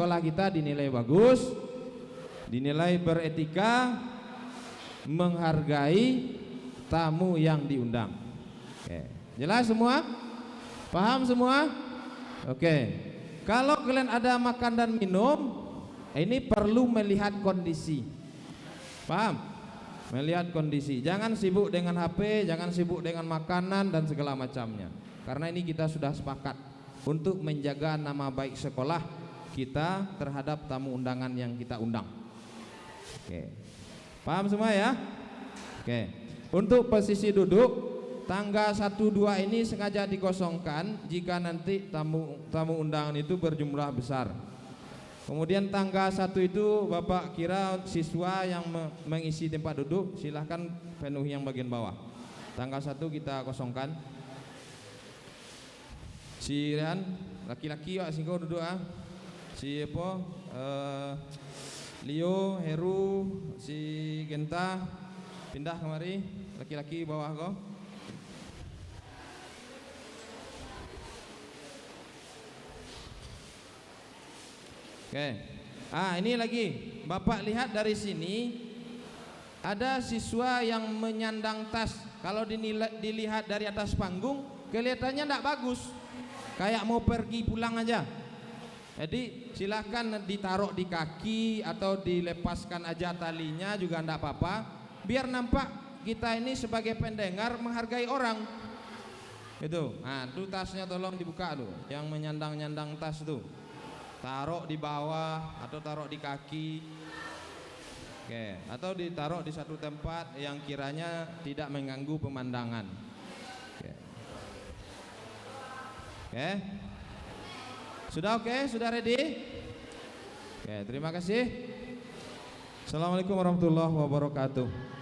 sekolah kita dinilai bagus, dinilai beretika, menghargai tamu yang diundang. Oke. Jelas semua? Paham semua? Oke. Kalau kalian ada makan dan minum, ini perlu melihat kondisi. Paham? Melihat kondisi. Jangan sibuk dengan HP, jangan sibuk dengan makanan dan segala macamnya. Karena ini kita sudah sepakat untuk menjaga nama baik sekolah kita terhadap tamu undangan yang kita undang. Oke. Paham semua ya? Oke. Untuk posisi duduk, tangga 1, 2 ini sengaja dikosongkan jika nanti tamu undangan itu berjumlah besar. Kemudian tangga 1 itu Bapak kira siswa yang mengisi tempat duduk, silahkan penuhi yang bagian bawah. Tangga 1 kita kosongkan. Si Rian, laki-laki wak singko duduk ah. Si apa? Leo, Heru, si Genta pindah kemari. Laki-laki bawah kau. Oke. Ini lagi. Bapak lihat dari sini ada siswa yang menyandang tas. Kalau dilihat dari atas panggung kelihatannya tidak bagus. Kayak mau pergi pulang aja. Jadi silahkan ditaruh di kaki atau dilepaskan aja talinya juga tidak apa-apa. Biar nampak kita ini sebagai pendengar menghargai orang. Itu. Tuh tasnya tolong dibuka tuh. Yang menyandang-nyandang tas tuh. Taruh di bawah atau taruh di kaki. Oke, atau ditaruh di satu tempat yang kiranya tidak mengganggu pemandangan. Oke. Oke. Sudah oke? Sudah ready? Oke, terima kasih. Assalamualaikum warahmatullahi wabarakatuh.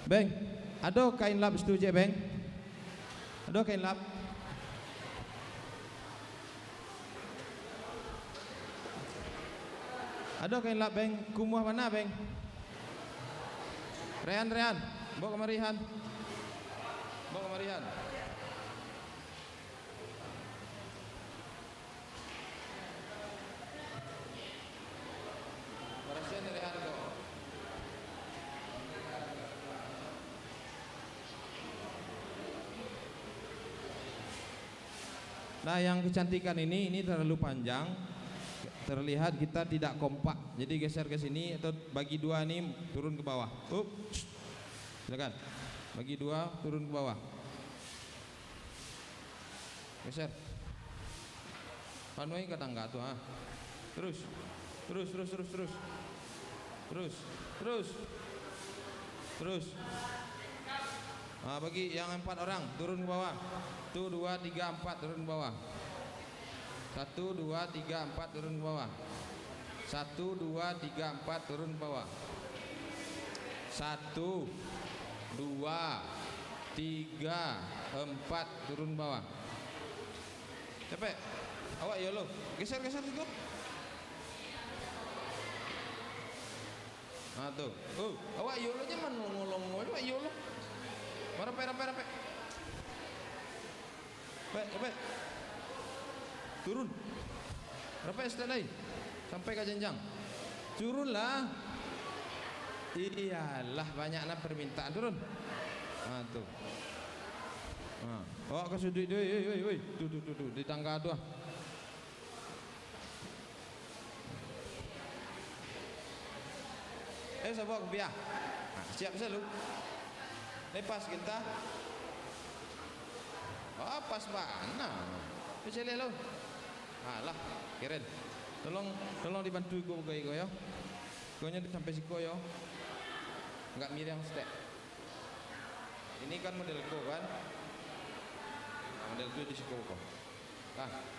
Beng, ada kain lap situ je, Beng? Ada kain lap? Ada kain lap, Beng? Kumuh mana, Beng? Rehan, bawa kemari, Han. Bawa kemari, Han. Barasian Rehan kok. Nah, yang kecantikan ini terlalu panjang, terlihat kita tidak kompak. Jadi geser ke sini atau bagi dua nih, turun ke bawah. Silakan. Bagi dua, turun ke bawah. Geser. Panuin ke tangga tuh, Terus. Bagi yang 4 orang turun ke bawah. 1, 2, 3, 4 turun ke bawah. 1, 2, 3, 4 turun ke bawah. 1, 2, 3, 4 turun ke bawah. 1, 2, 3, 4 turun ke bawah. Capek? Awak ya lo. Geser sedikit. Nah tuh. Awak ya lo jangan ngolong. Awak ya lo. Rape. Rape. Turun. Rape setelah sampai ke jenjang. Turunlah. Iyalah banyaknya permintaan, turun. Nah tuh. Nah, awak ke sudut woi. Tuh di tangga tuh. Saya bawa ke biar. Nah, siap selalu. Lepas kita. Oh, pas mana? Bisa lihat lo. Alah, keren. Tolong dibantu gue ya. Gue sampai siko ya. Enggak mirip step. Ini kan model ko kan. Nah, model itu di siko kok. Nah.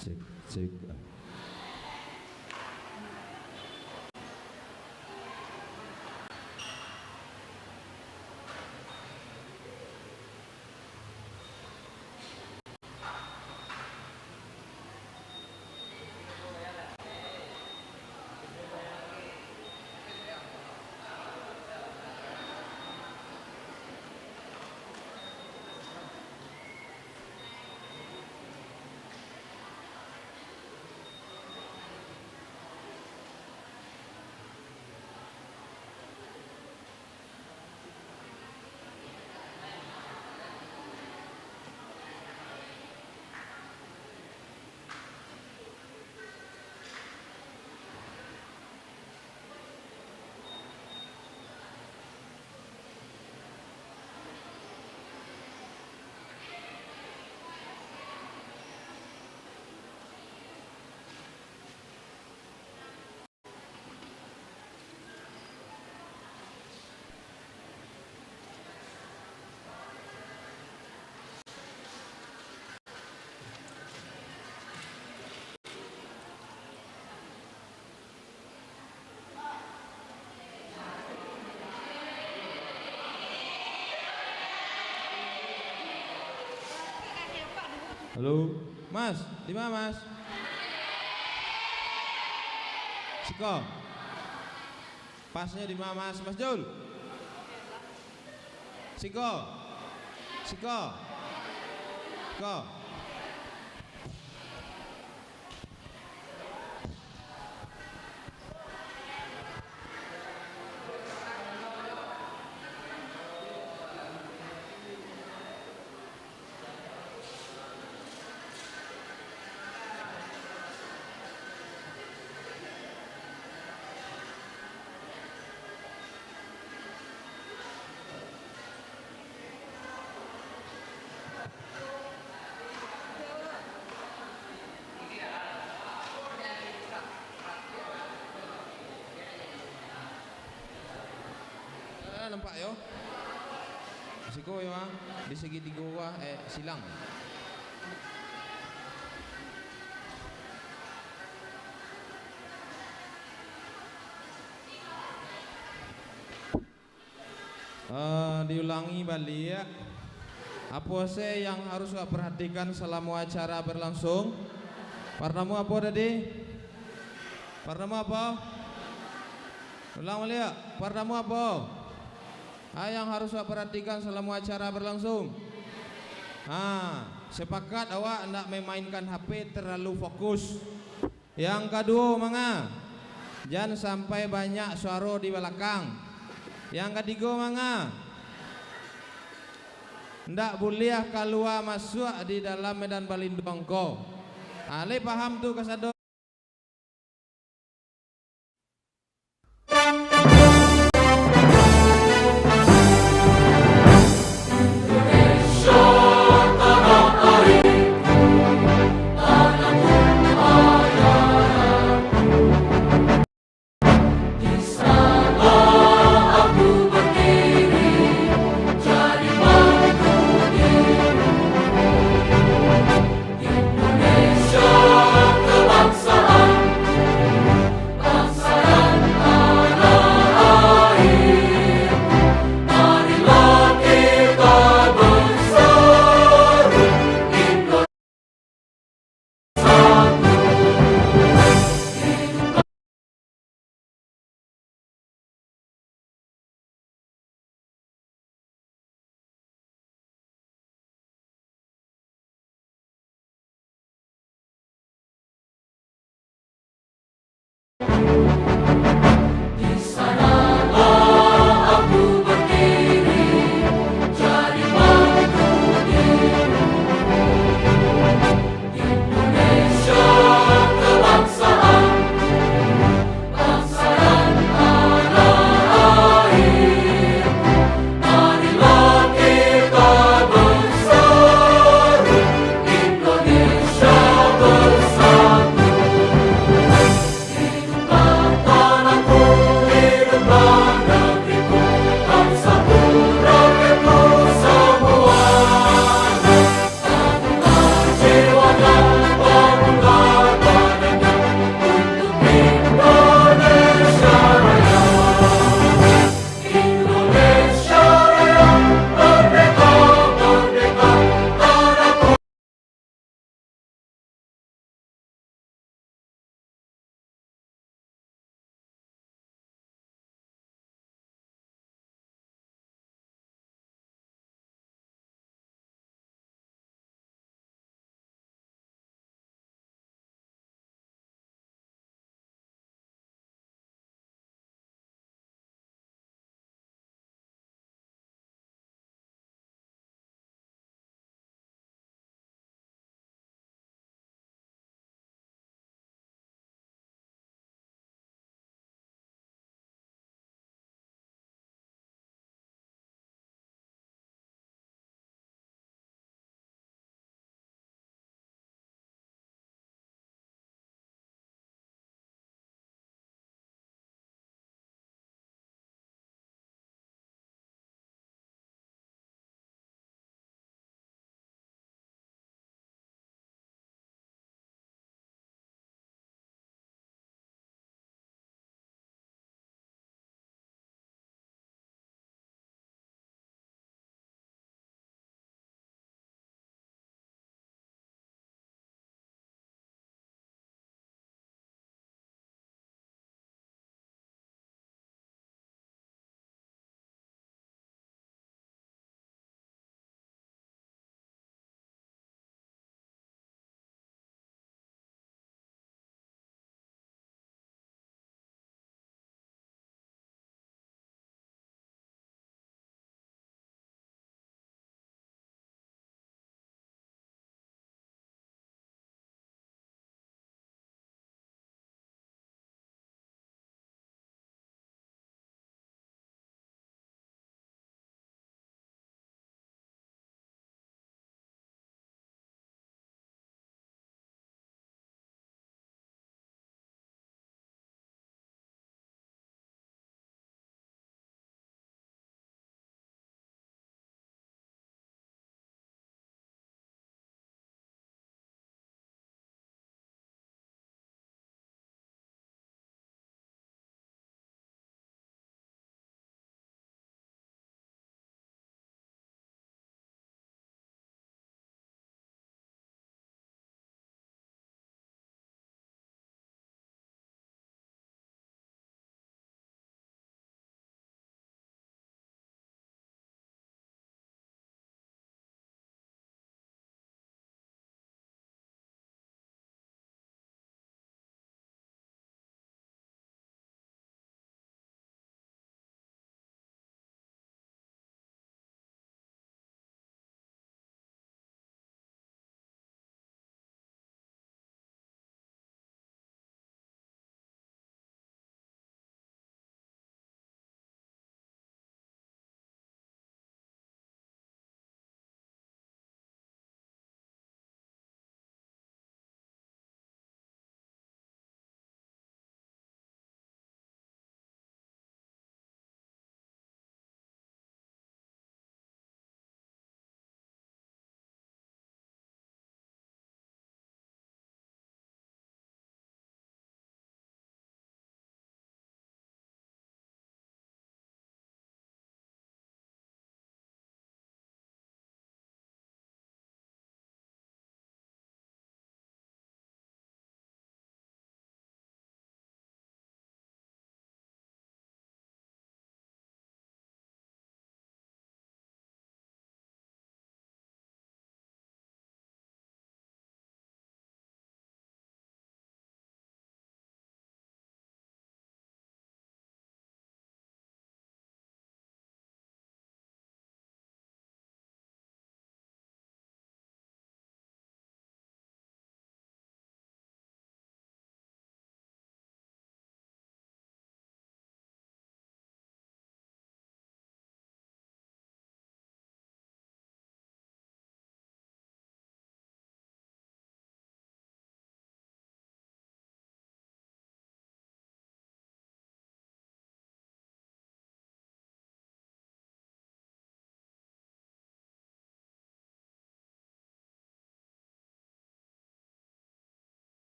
Cek, cek. Halo, Mas, di mana Mas? Siko, pasnya di mana Mas? Mas Jul, Siko, Siko, Siko. Nampak yo, siko yo di segitiga wah silang. Diulangi balik ya. Apa sih yang harus kau perhatikan selama acara berlangsung? Pertama apa tadi? Pertama apa? Ulang balik. Pertama apa? Yang harus awak perhatikan selama acara berlangsung. Sepakat awak nak memainkan HP terlalu fokus. Yang kedua manga, jangan sampai banyak suara di belakang. Yang ketiga manga, ndak boleh keluar masuk di dalam medan balindong kau. Ale paham tu kasado. Indonesia,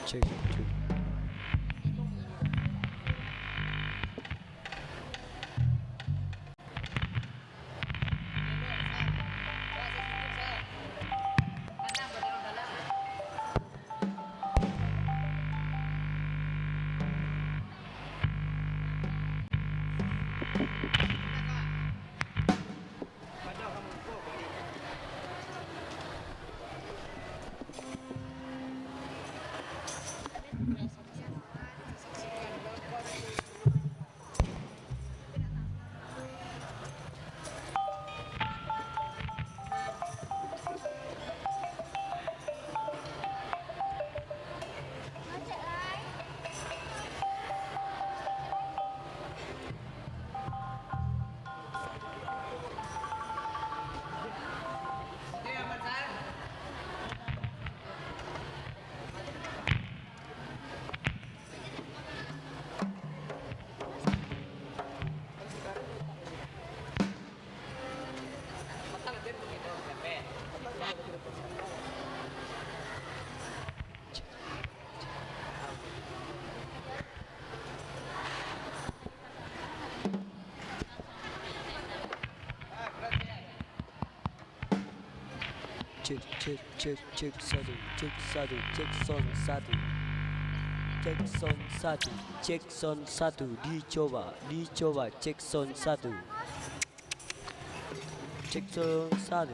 cek cek. Cek cek cek cek satu cek satu cek son satu cek son satu cek son satu dicoba cek son satu cek son satu.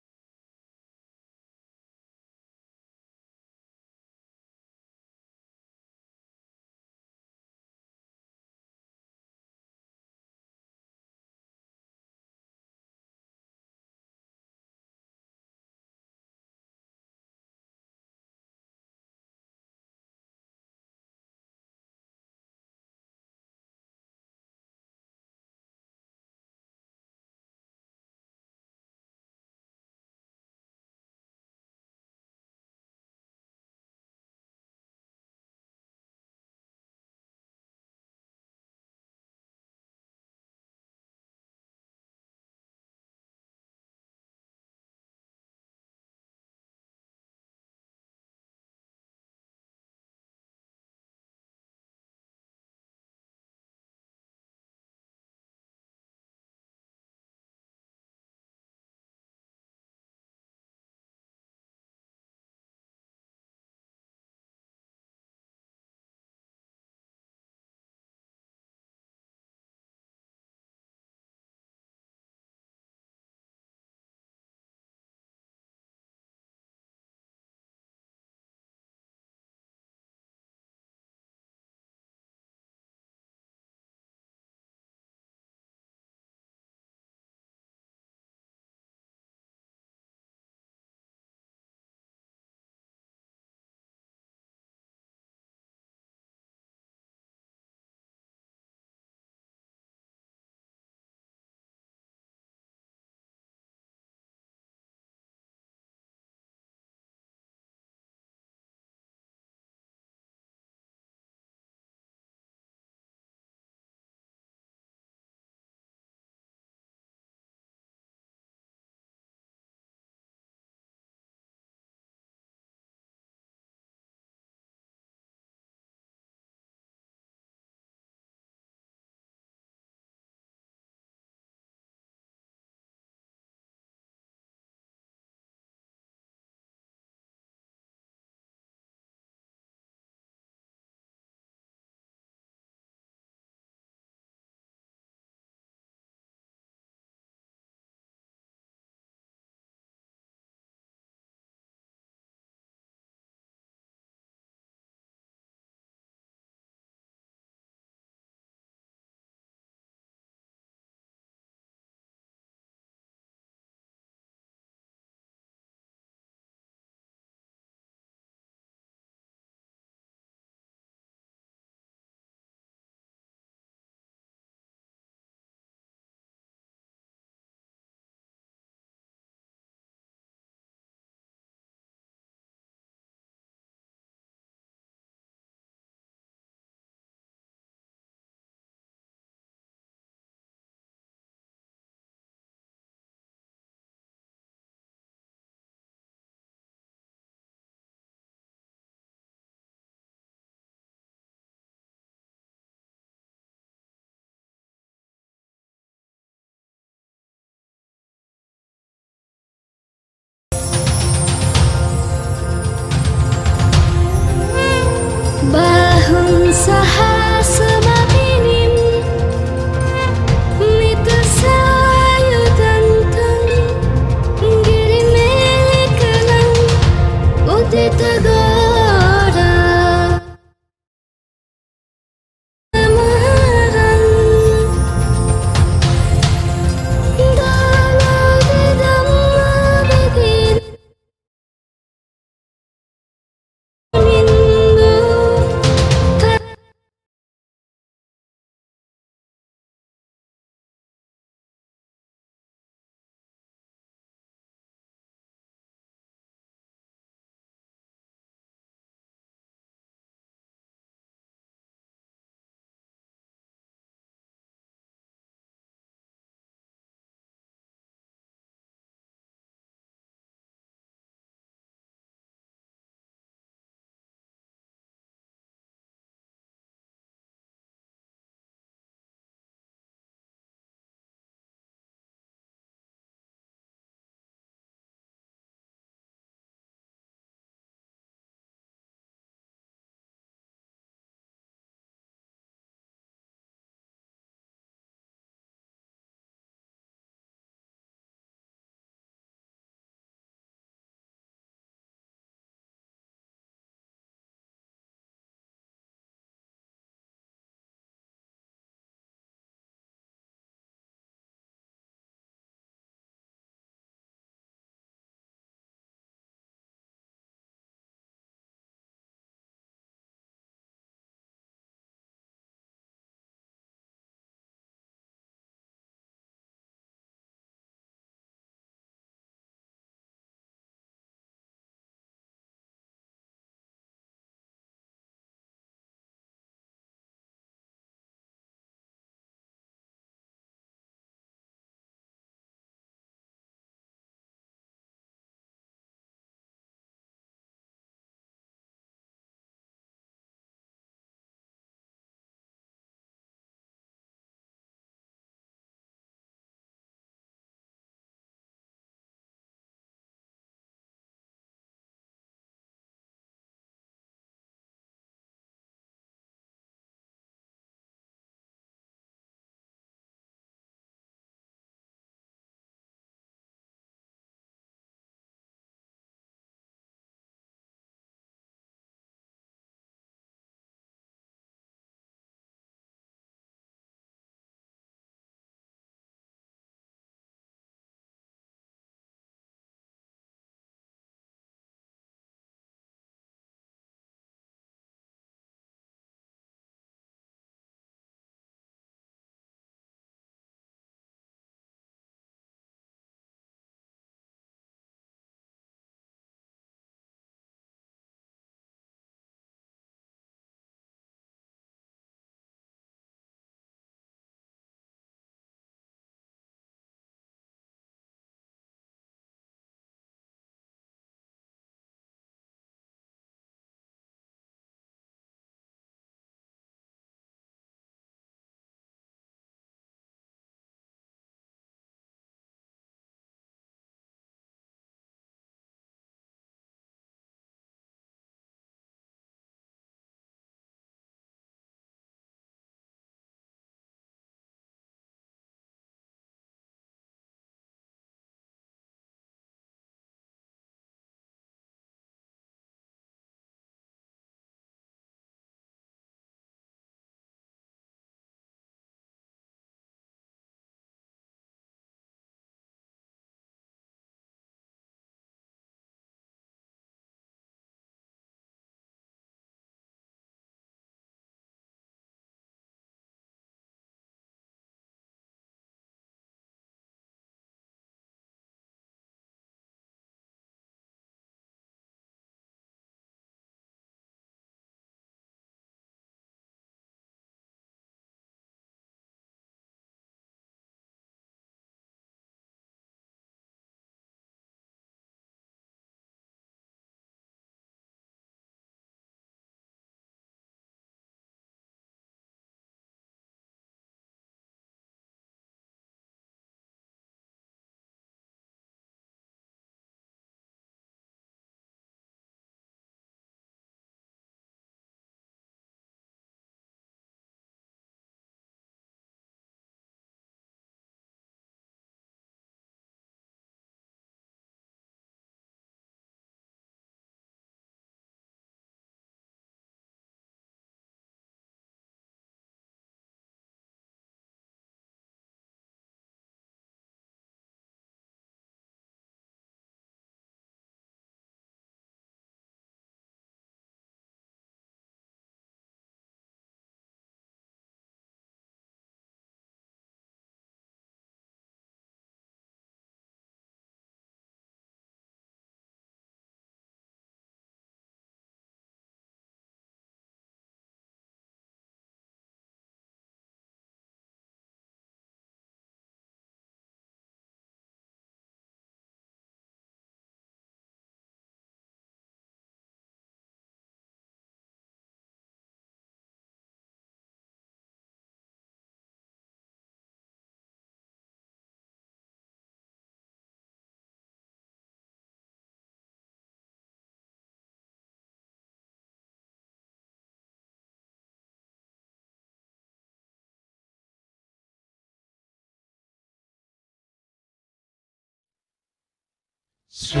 Sri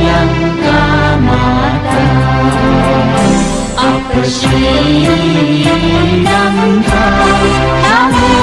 Lanka Mata, Apa Sri Lanka, Namo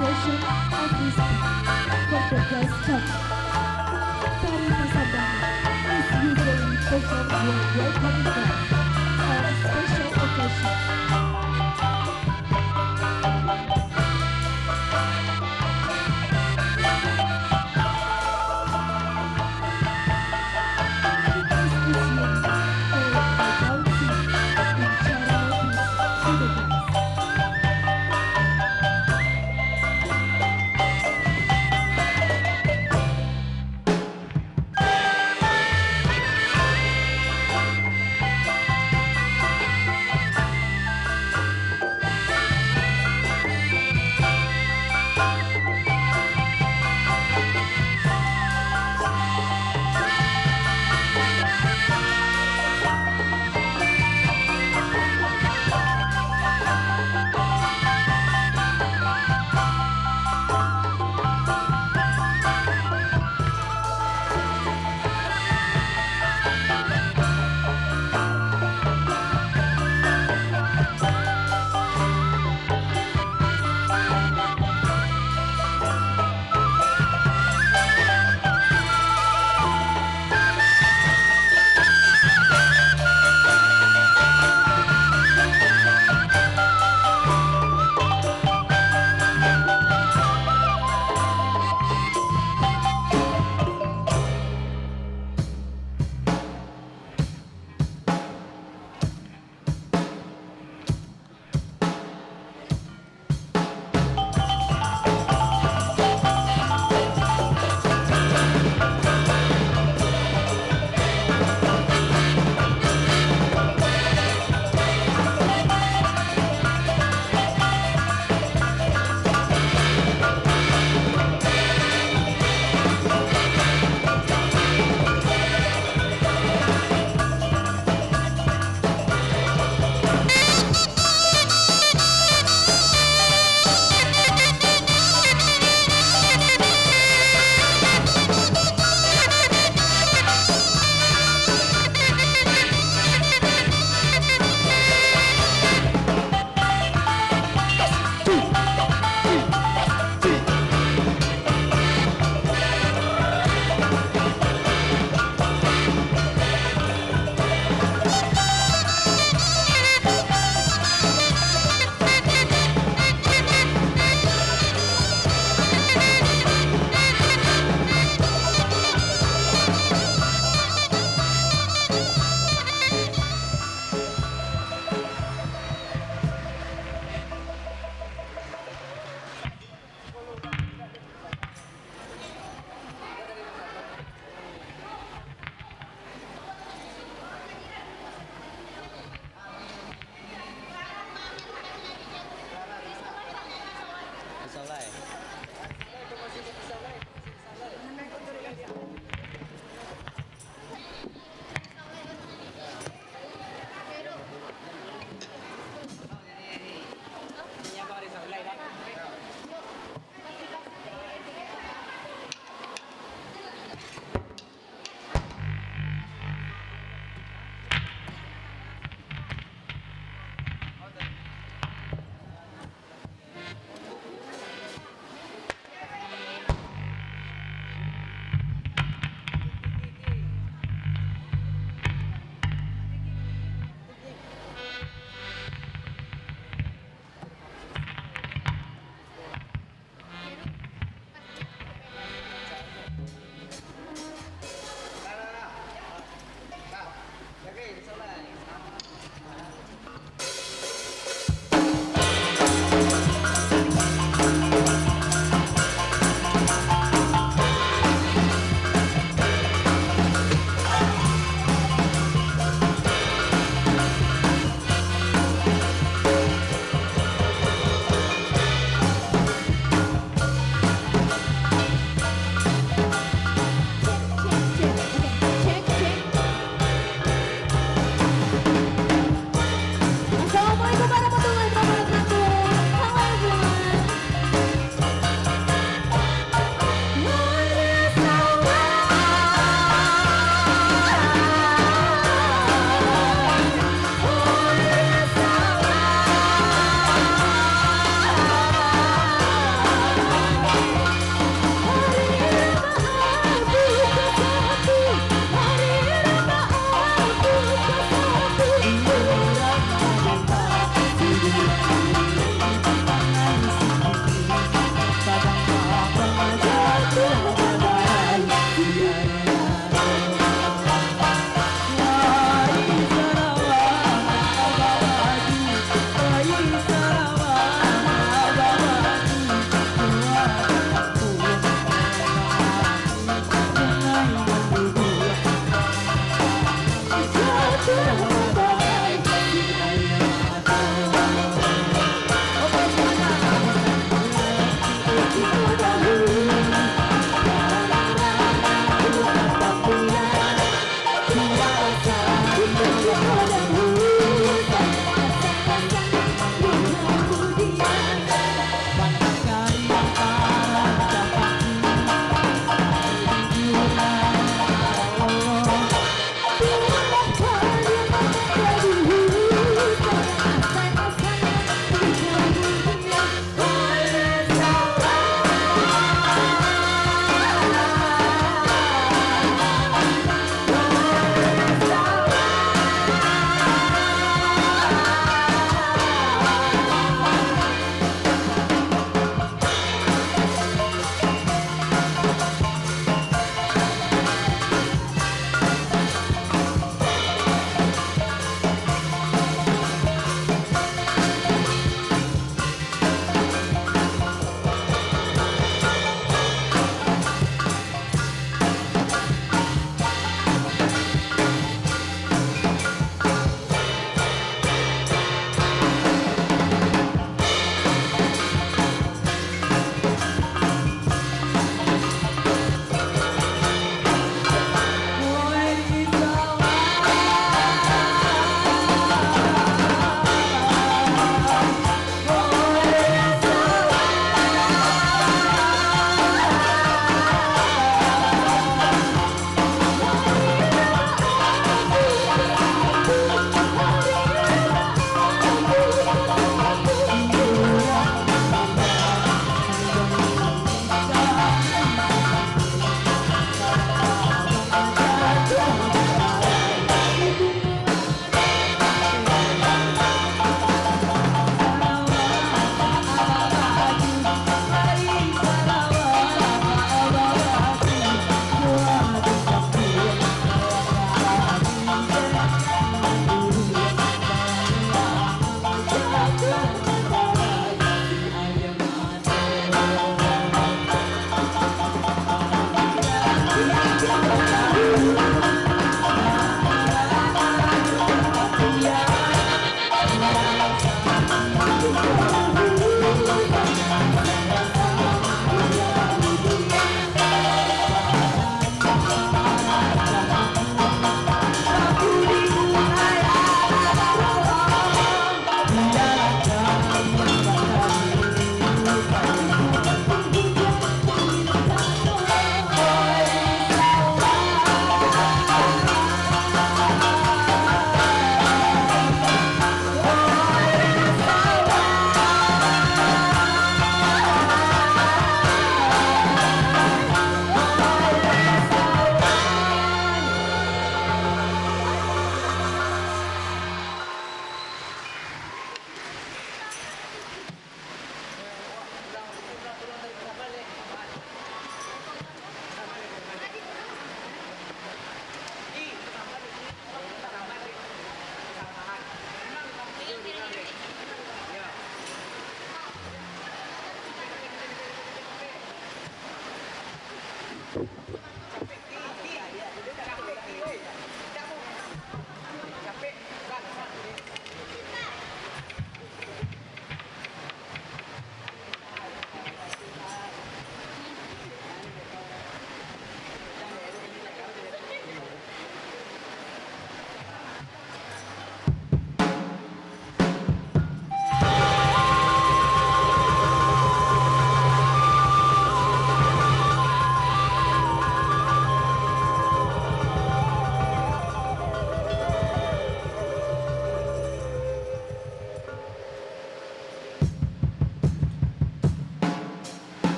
expression of respect for the guest cup. Tari Pasabana is usually performed when welcoming guests on special occasions.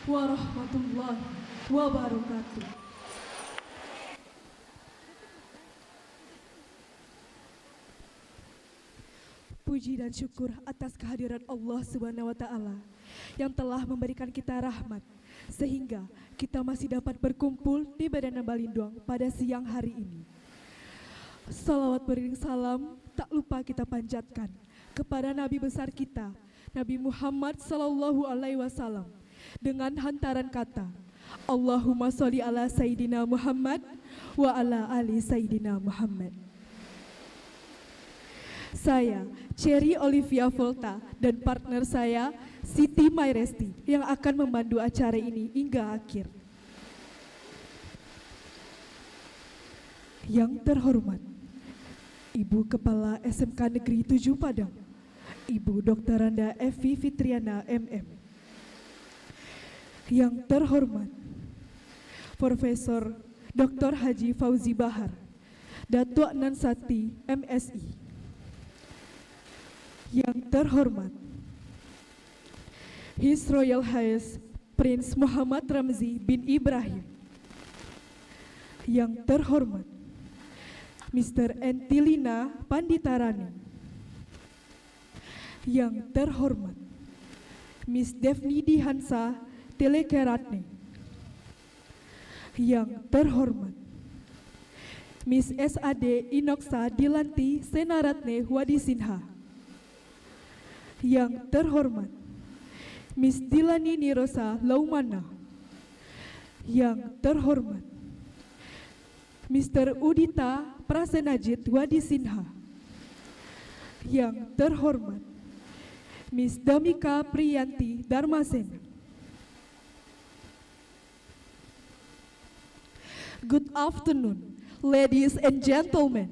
warahmatullahi wabarakatuh. Puji dan syukur atas kehadiran Allah Subhanahu wa Ta'ala yang telah memberikan kita rahmat sehingga kita masih dapat berkumpul di Badana Balinduang pada siang hari ini. Salawat beriring salam tak lupa kita panjatkan kepada Nabi besar kita, Nabi Muhammad Sallallahu Alaihi Wasallam, dengan hantaran kata Allahumma sholli ala Sayyidina Muhammad wa ala ali Sayyidina Muhammad. Saya, Cherry Olivia Volta, dan partner saya, Siti Mairesti, yang akan memandu acara ini hingga akhir. Yang terhormat, Ibu Kepala SMK Negeri 7 Padang, Ibu Dr. Randa Evi Fitriana MM. Yang terhormat, Profesor Dr. Haji Fauzi Bahar, Datuk Nansati MSI. Yang terhormat, His Royal Highness Prince Muhammad Ramzi bin Ibrahim. Yang terhormat, Mr. Entilina Panditarani. Yang terhormat, Miss Devni Dihansa Telekeratne. Yang terhormat, Miss SAD Inoksa Dilanti Senaratne Wadisinha. Yang terhormat, Miss Dilani Nirosa Laumana. Yang terhormat, Mr. Udita Prasenajit Wadisinha. Yang terhormat, Miss Damika Priyanti Darmasena. Good afternoon, ladies and gentlemen.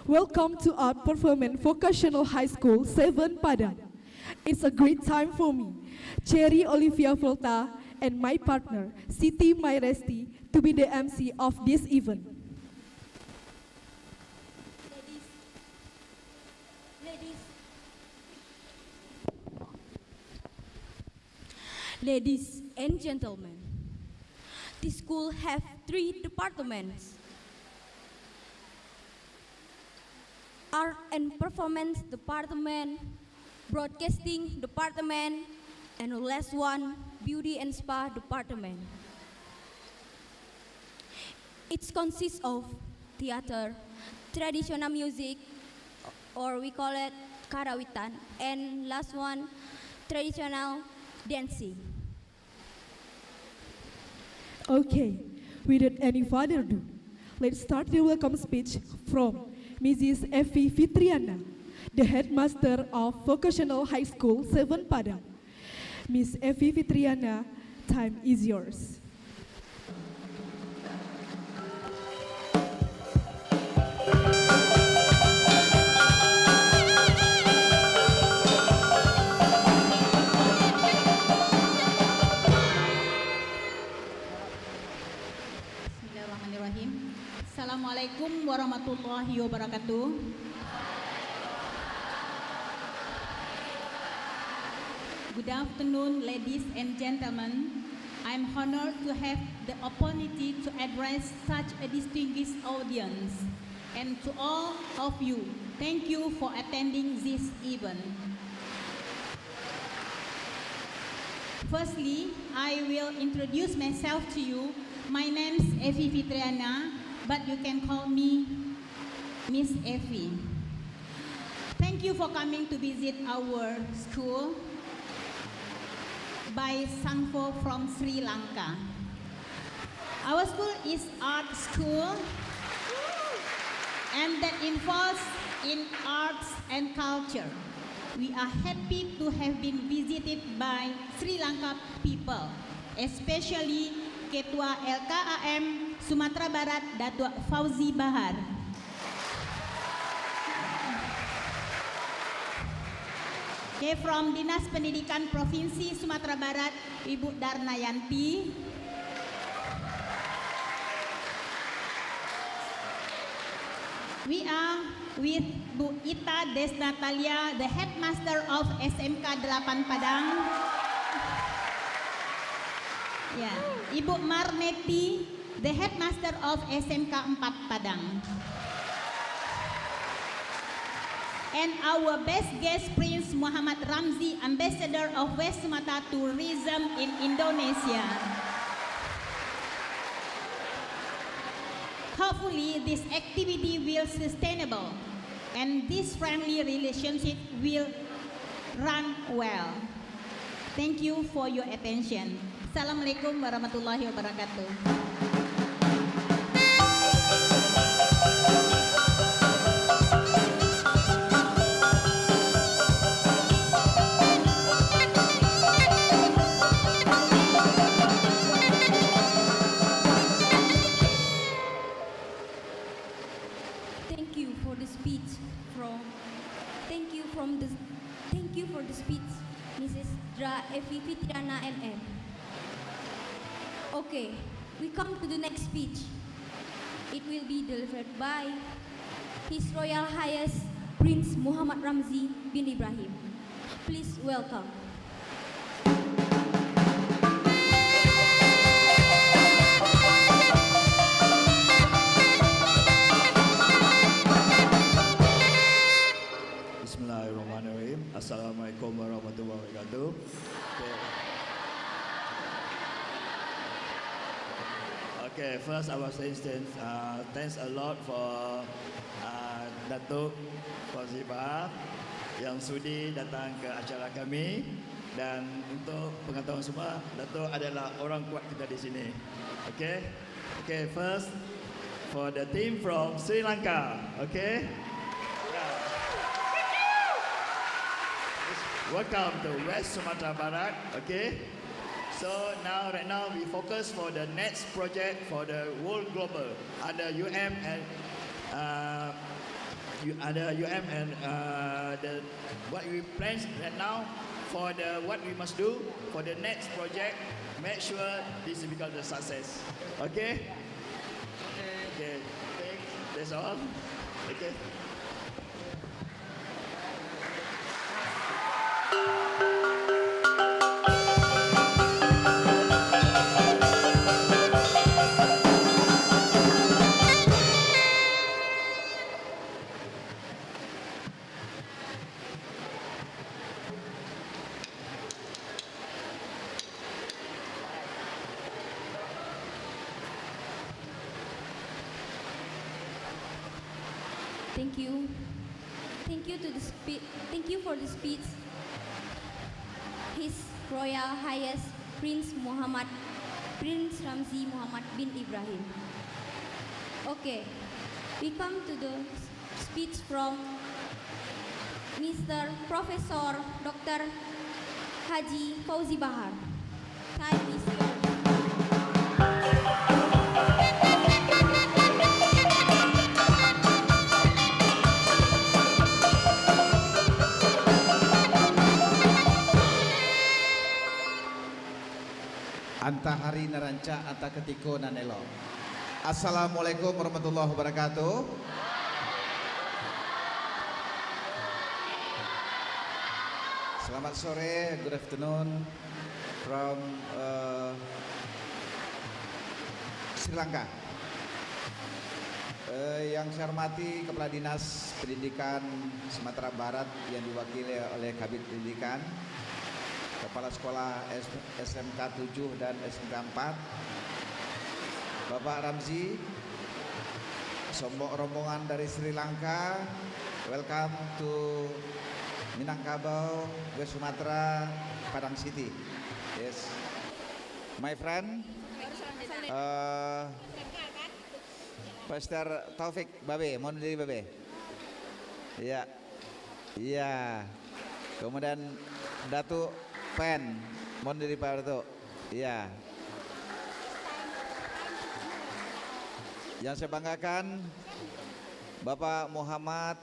Welcome to our performance Vocational High School 7 Padang. It's a great time for me, Cherry Olivia Volta, and my partner, Siti Mairesti, to be the MC of this event. Ladies and gentlemen, this school have 3 departments: Art and Performance Department, Broadcasting Department, and the last one, Beauty and Spa Department. It consists of theater, traditional music, or we call it karawitan, and last one, traditional dancing. Okay, without any further ado, let's start the welcome speech from Mrs. Evi Fitriana, the headmaster of Vocational High School 7 Padang. Miss Evi Fitriana, time is yours. Bismillahirrahmanirrahim. Assalamualaikum warahmatullahi wabarakatuh. Good afternoon, ladies and gentlemen. I'm honored to have the opportunity to address such a distinguished audience. And to all of you, thank you for attending this event. Firstly, I will introduce myself to you. My name is Evi Fitriana, but you can call me Miss Evi. Thank you for coming to visit our school by Sanfo from Sri Lanka. Our school is art school and that involves in arts and culture. We are happy to have been visited by Sri Lanka people, especially Ketua LKAM Sumatera Barat, Datuk Fauzi Bahar. Okay, from Dinas Pendidikan Provinsi Sumatera Barat, Ibu Darnayanti. We are with Bu Ita Desnatalia, the headmaster of SMK 8 Padang. Ya, Ibu Marneti, the headmaster of SMK 4 Padang. And our best guest, Prince Muhammad Ramzi, Ambassador of West Sumatra Tourism in Indonesia. Hopefully, this activity will sustainable and this friendly relationship will run well. Thank you for your attention. Assalamualaikum warahmatullahi wabarakatuh. Thank you for the speech, Mrs. Dra Evi Fitriana MM. Okay, we come to the next speech. It will be delivered by His Royal Highness Prince Muhammad Ramzi bin Ibrahim. Please welcome. Bismillahirrahmanirrahim. Assalamualaikum warahmatullahi wabarakatuh. Okay, first I was saying thanks a lot for Datuk Fauziba yang sudi datang ke acara kami, dan untuk pengetahuan semua, Datuk adalah orang kuat kita di sini. Okay, first for the team from Sri Lanka. Okay. Welcome to West Sumatra Barat. Okay, so right now we focus for the next project for the World Global. Ada UM and what we plan right now for the what we must do for the next project. Make sure this becomes a success. Okay. Okay. That's all. Okay. Thank you for the speech, His Royal Highness Prince Ramzi Muhammad bin Ibrahim. Okay, we come to the speech from Mr. Professor Dr. Haji Fauzi Bahar. Time is yours. Anta hari naranca anta ketiko nanelo. Assalamualaikum warahmatullahi wabarakatuh. Selamat sore, good afternoon from Sri Lanka. Yang saya hormati Kepala Dinas Pendidikan Sumatera Barat yang diwakili oleh Kabid Pendidikan, Kepala Sekolah SMK 7 dan SMK 4, Bapak Ramzi, rombongan dari Sri Lanka, welcome to Minangkabau, West Sumatra, Padang City. Yes, my friend, Pastor Taufik Babe, mohon diri Babe. Iya, iya. Kemudian Datuk Pen, mohon diri Pak Datuk. Iya. Yang saya banggakan Bapak Muhammad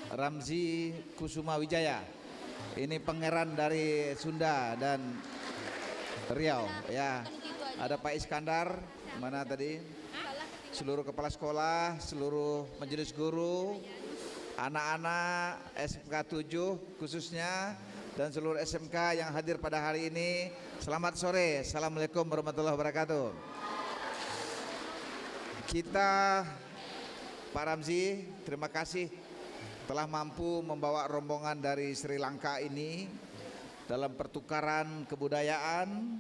Ramzi Kusuma Wijaya. Ini pangeran dari Sunda dan Riau, ya. Ada Pak Iskandar, mana tadi? Seluruh kepala sekolah, seluruh majelis guru, anak-anak SMK 7 khususnya, dan seluruh SMK yang hadir pada hari ini. Selamat sore. Assalamualaikum warahmatullahi wabarakatuh. Kita, Pak Ramzi, terima kasih telah mampu membawa rombongan dari Sri Lanka ini dalam pertukaran kebudayaan,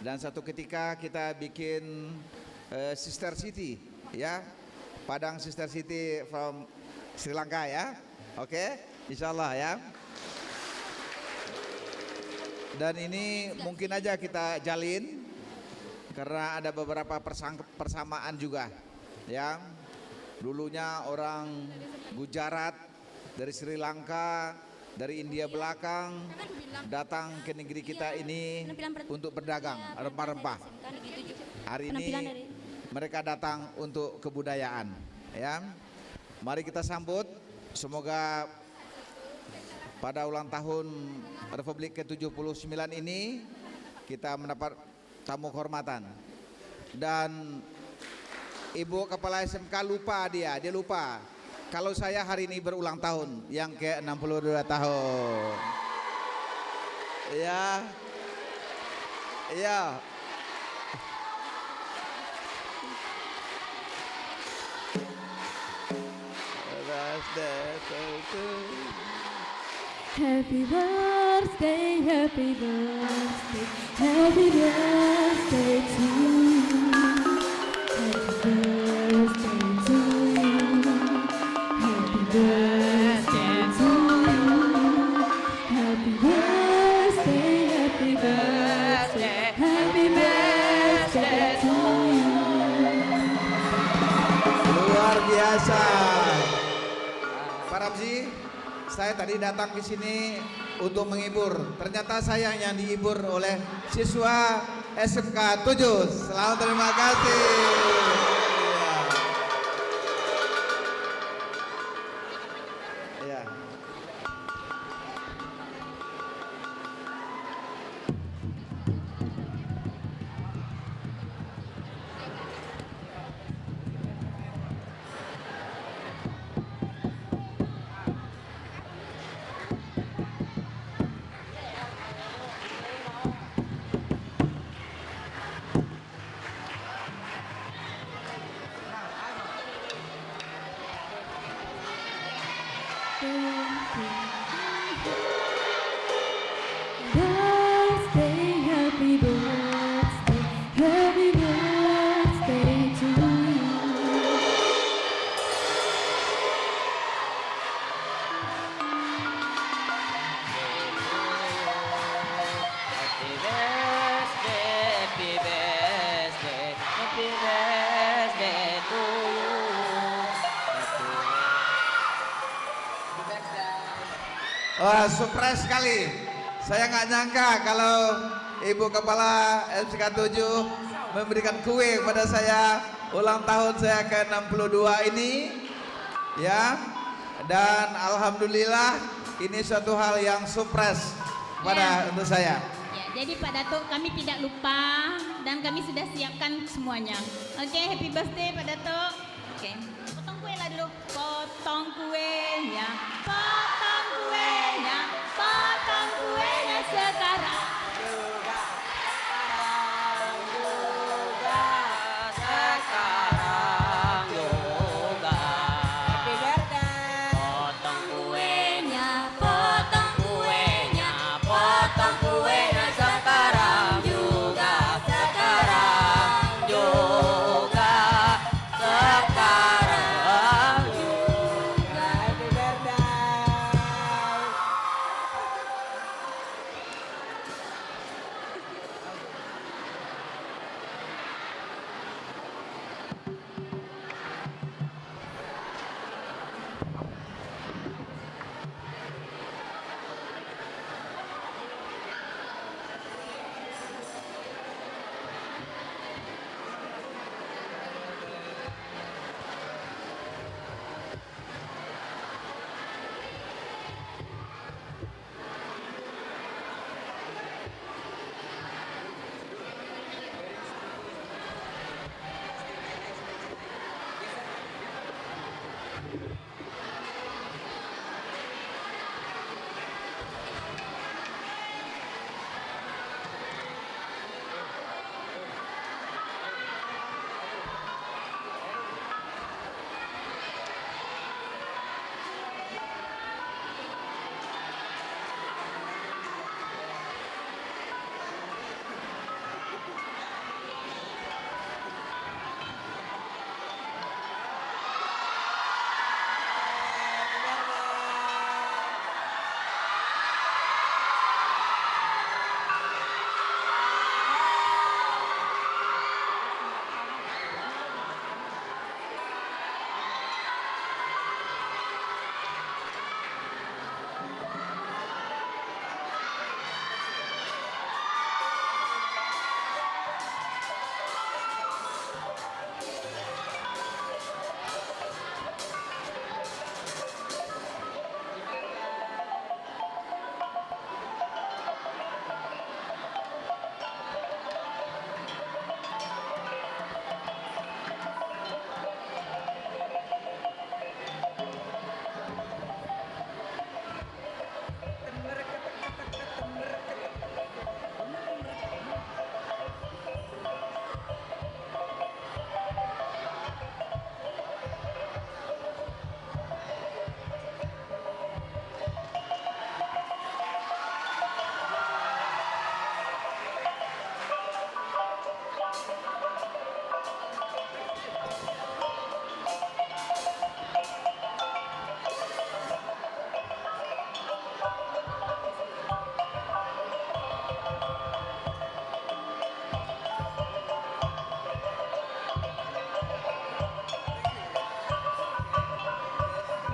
dan satu ketika kita bikin Sister City, ya, Padang Sister City from Sri Lanka, ya. Oke, insyaallah, ya. Dan ini mungkin aja kita jalin karena ada beberapa persamaan juga, ya. Dulunya orang Gujarat dari Sri Lanka, dari India belakang datang ke negeri kita ini untuk berdagang rempah-rempah. Hari ini mereka datang untuk kebudayaan, ya. Mari kita sambut. Semoga pada ulang tahun Republik ke-79 ini kita mendapat tamu kehormatan. Dan Ibu Kepala SMK lupa, dia lupa kalau saya hari ini berulang tahun yang ke-62 tahun. Ya. Ya. Happy birthday, happy birthday, happy birthday to you. Happy birthday to you. Happy birthday to you. Happy birthday, happy birthday, happy birthday to you. Luar biasa. Pak Ramzi, saya tadi datang ke sini untuk menghibur. Ternyata saya yang dihibur oleh siswa SMK 7. Selamat terima kasih. Ya. Birthday, happy birthday, happy birthday to you. Happy birthday, happy birthday, happy birthday to you. Wah, surprise sekali. Saya nggak nyangka kalau Ibu Kepala SMK 7 memberikan kue kepada saya ulang tahun saya ke-62 ini, ya. Dan alhamdulillah ini suatu hal yang surprise untuk saya. Ya, jadi Pak Datuk, kami tidak lupa dan kami sudah siapkan semuanya. Oke, happy birthday Pak Datuk. Oke, potong kue lah dulu. Potong kuenya, potong kuenya, potong kuenya sekarang. Sekarang juga. Happy birthday. Potong kuenya, potong kuenya, potong kuenya sekarang juga, sekarang juga, sekarang juga. Happy birthday.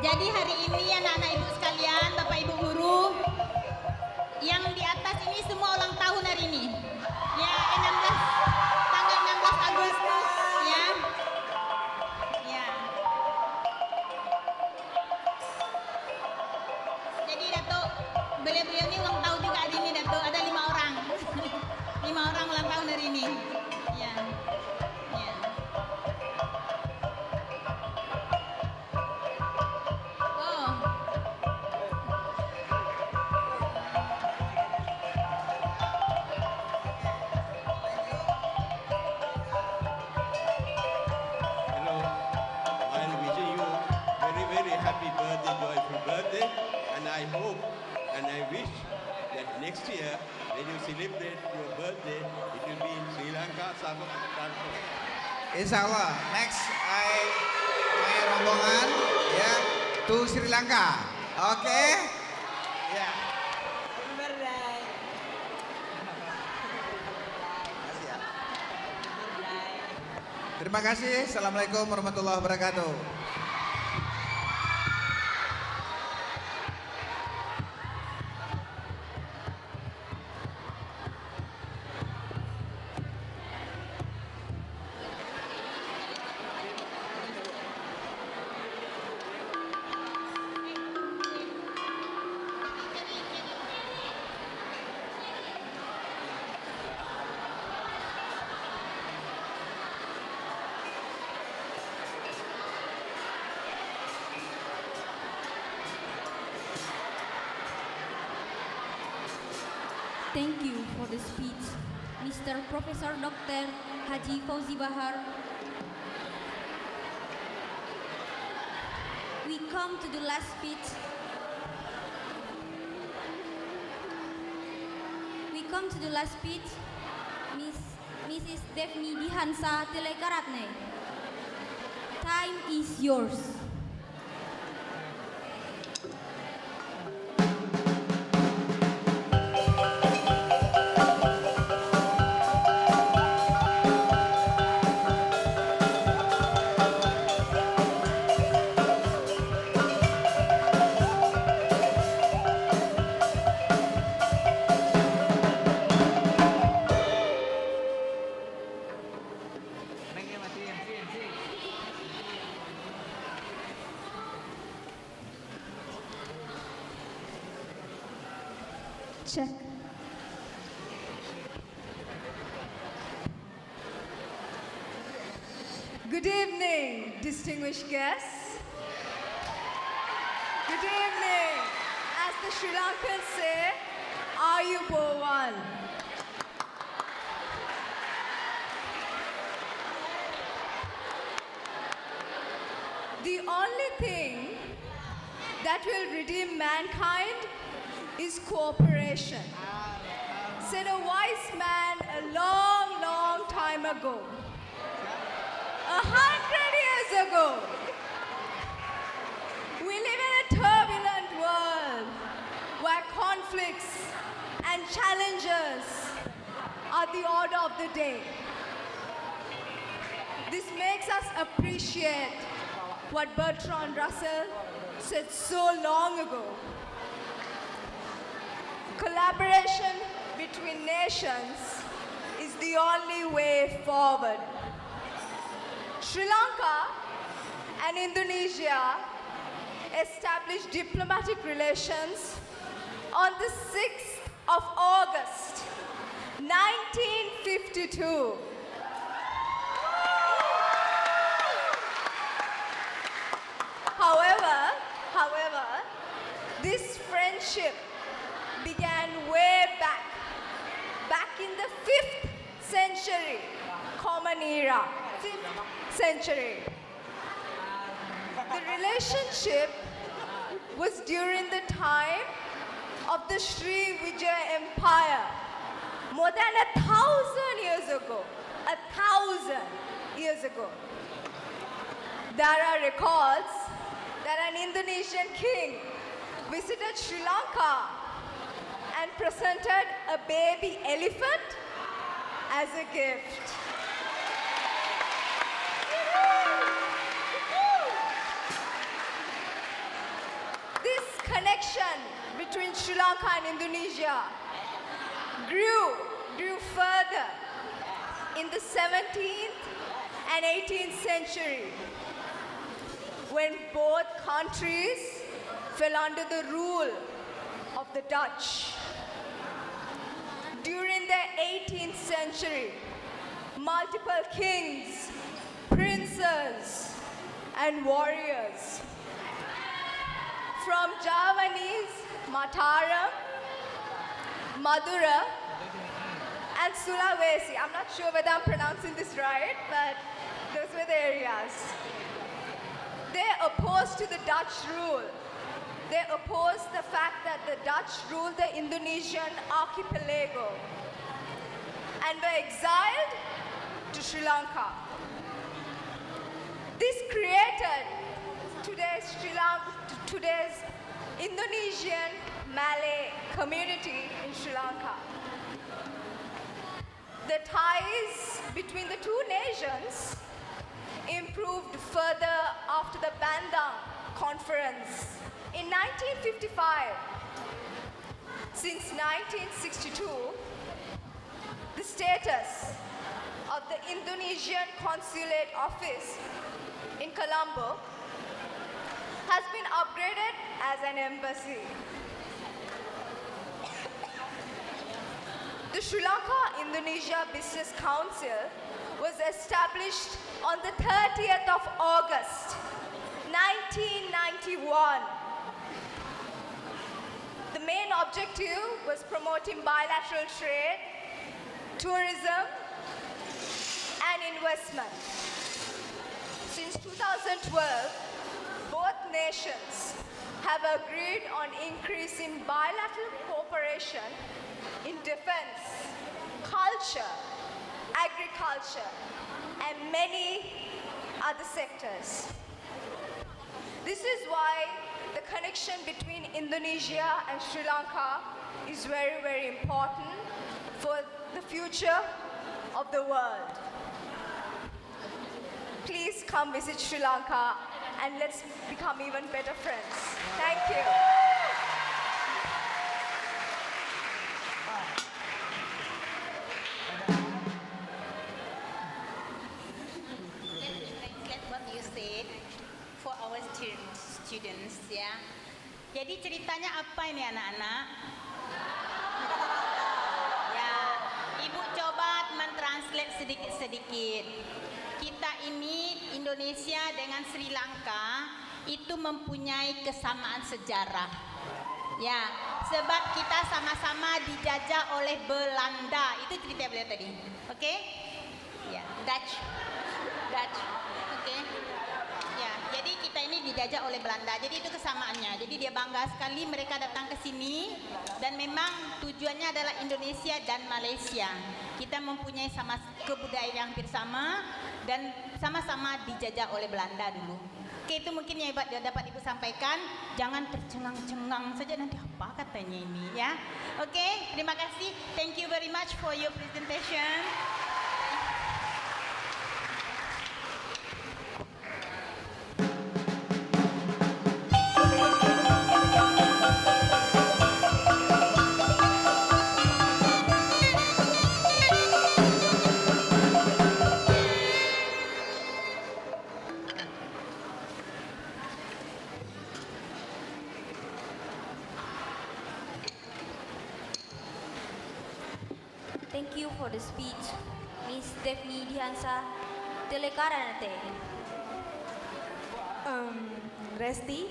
Jadi hari ini anak-anak ibu sekalian, Bapak Ibu guru, yang di atas ini semua ulang tahun hari ini. Ya, 16 tanggal 16 Agustus ya. Ya. Jadi Datuk, beliau-beliau ini ulang tahun juga hari ini Datuk, ada 5 orang. 5 orang ulang tahun hari ini. Ya. Ya. Oh. Hello, while wishing you very, very happy birthday, joyful birthday, and I hope and I wish that next year when you celebrate your birthday, it will be in Sri Lanka, Sabah. Insya Allah, next my rombongan ya to Sri Lanka. Oke? Ya. Terima kasih. Assalamualaikum warahmatullahi wabarakatuh. Thank you for the speech, Mr. Professor Dr. Haji Fauzi Bahar. We come to the last speech. We come to the last speech, Mrs. Devni Dihansa Telekaratne. Time is yours. Check. Good evening, distinguished guests. Good evening. As the Sri Lankans say, Ayubowan. The only thing that will redeem mankind is cooperation, said a wise man a long, long time ago. 100 years ago. We live in a turbulent world where conflicts and challenges are the order of the day. This makes us appreciate what Bertrand Russell said so long ago. Collaboration between nations is the only way forward. Sri Lanka and Indonesia established diplomatic relations on the 6th of August, 1952. However, this friendship began way back in the 5th century, Common Era, 5th century. The relationship was during the time of the Sri Vijaya Empire, more than 1,000 years ago. 1,000 years ago. There are records that an Indonesian king visited Sri Lanka and presented a baby elephant as a gift. between Sri Lanka and Indonesia grew further in the 17th and 18th century when both countries fell under the rule of the Dutch. During the 18th century, multiple kings, princes, and warriors from Javanese, Mataram, Madura, and Sulawesi. I'm not sure whether I'm pronouncing this right, but those were the areas. They opposed to the Dutch rule. They opposed the fact that the Dutch ruled the Indonesian archipelago and were exiled to Sri Lanka. This created today's Indonesian Malay community in Sri Lanka. The ties between the two nations improved further after the Bandung Conference in 1955. Since 1962, the status of the Indonesian Consulate Office in Colombo has been upgraded as an embassy. The Sri Lanka-Indonesia Business Council was established on the 30th of August, 1991. The main objective was promoting bilateral trade, tourism, and investment. Since 2012, both nations have agreed on increasing bilateral cooperation in defense, culture, agriculture, and many other sectors. This is why the connection between Indonesia and Sri Lanka is very, very important for the future of the world. Please come visit Sri Lanka and let's become even better friends. Thank you. Translate what you said for our students, ya. Jadi ceritanya apa ini anak-anak? Ya, Ibu coba mentranslate sedikit-sedikit. Kita ini Indonesia dengan Sri Lanka itu mempunyai kesamaan sejarah. Ya, sebab kita sama-sama dijajah oleh Belanda. Itu cerita beliau tadi. Oke? Ya, Dutch. Oke. Ya, jadi kita ini dijajah oleh Belanda. Jadi itu kesamaannya. Jadi dia bangga sekali mereka datang ke sini dan memang tujuannya adalah Indonesia dan Malaysia. Kita mempunyai sama kebudayaan yang hampir sama dan sama-sama dijajah oleh Belanda dulu. Oke, itu mungkin yang dapat Ibu sampaikan. Jangan tercengang-cengang saja nanti apa katanya ini, ya. Oke, terima kasih. Thank you very much for your presentation. Thank you for the speech, Miss Devni Dihansa Telekaranate. Resti,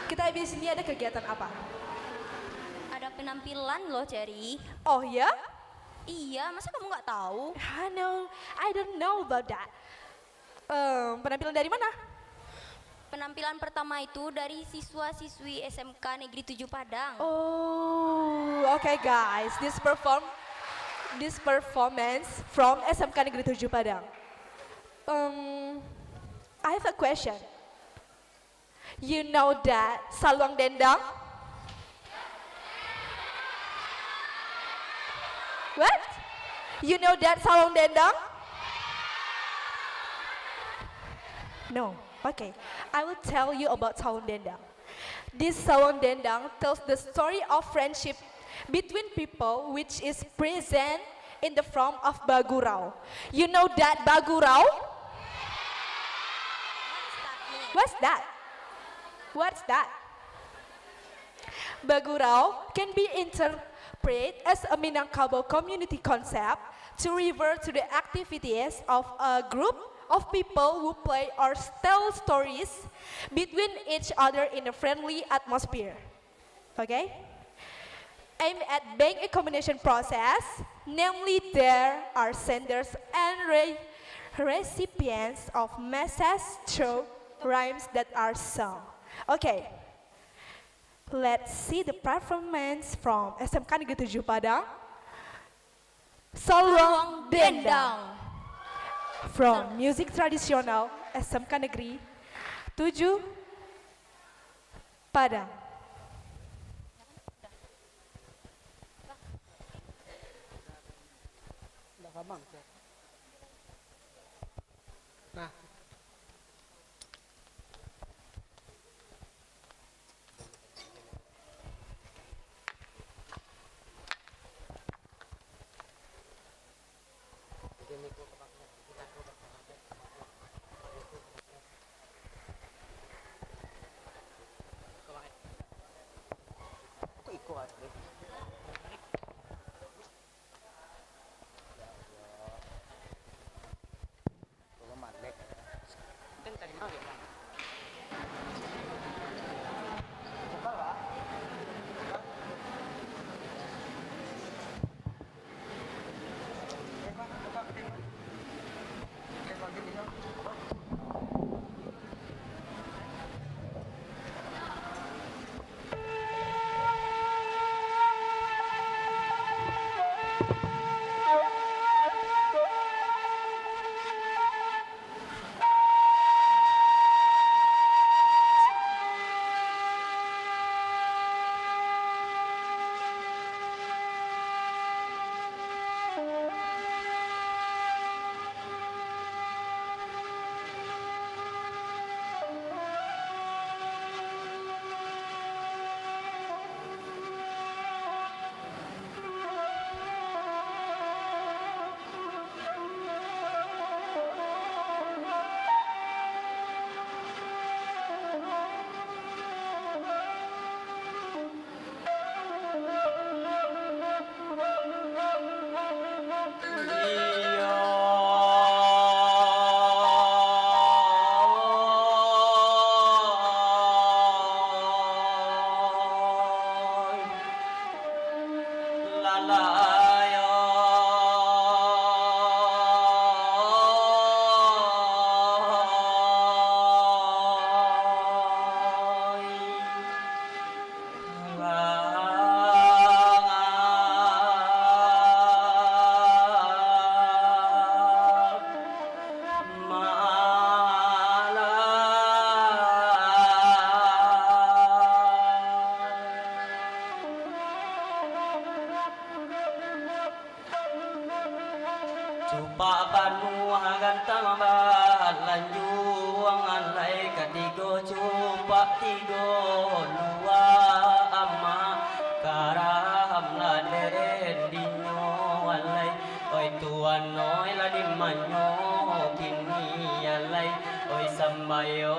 kita habis ini ada kegiatan apa? Ada penampilan loh, Cherry. Oh ya? Iya, masa kamu nggak tahu? I don't know about that. Penampilan dari mana? Penampilan pertama itu dari siswa-siswi SMK Negeri 7 Padang. Oh, okay guys, this performance from SMK Negeri 7 Padang. I have a question. You know that Saluang Dendang? What? You know that Saluang Dendang? No. Okay, I will tell you about Saluang Dendang. This Sawang Dendang tells the story of friendship between people which is present in the form of Bagurau. You know that Bagurau? What's that? What's that? Bagurau can be interpreted as a Minangkabau community concept to refer to the activities of a group of people who play or tell stories between each other in a friendly atmosphere. Okay? Aimed at being a combination process, namely there are senders and recipients of messages through rhymes that are sung. Okay, let's see the performance from SMK Negeri 7 Padang. Sawang Dendang from music tradisional SMK Negeri 7 Padang. Nah, Pak Banu gantang lanjuang alai katigo cupa tigo lua amma karam la den dinyo alai oi tuan noi la di manyo kini alai oi sambayo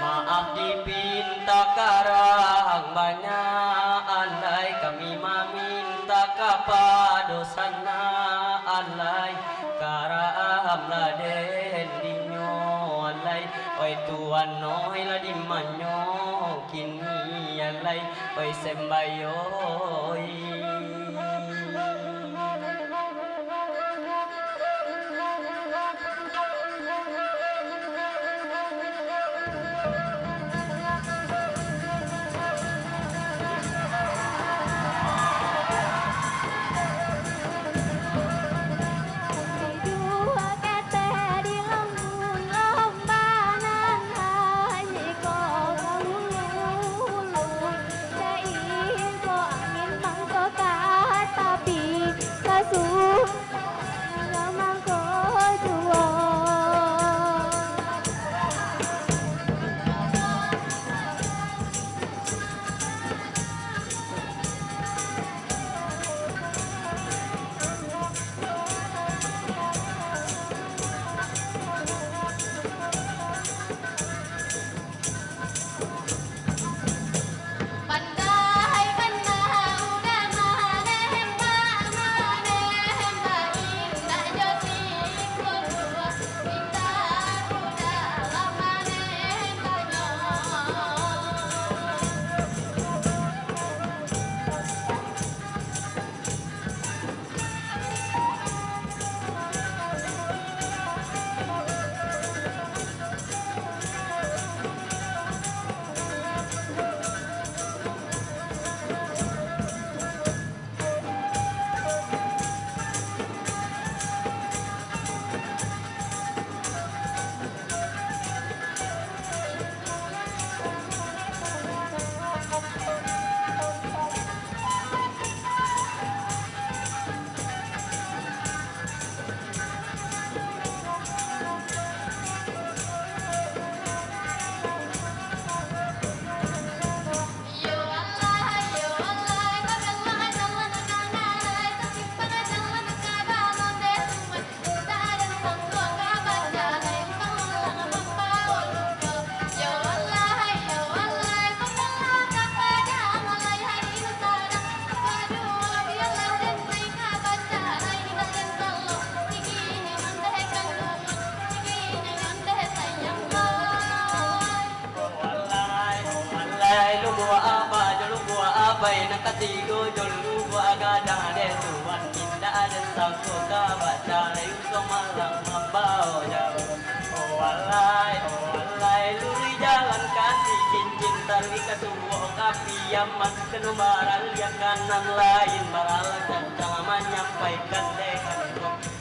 maaf dipinta karang banyak alai kami meminta kapadosana alai karam laden dinyo alai oi tuan noi la di manyo kini alai oi sembayoi Kau nak katigo jolu agada de tuan kita ada sangko kabaca leyu somalang mambao jauh. Oh alai luri jalan kasih cincin tali kasuwo kapi yaman kenumaran yang kanan lain baral kencang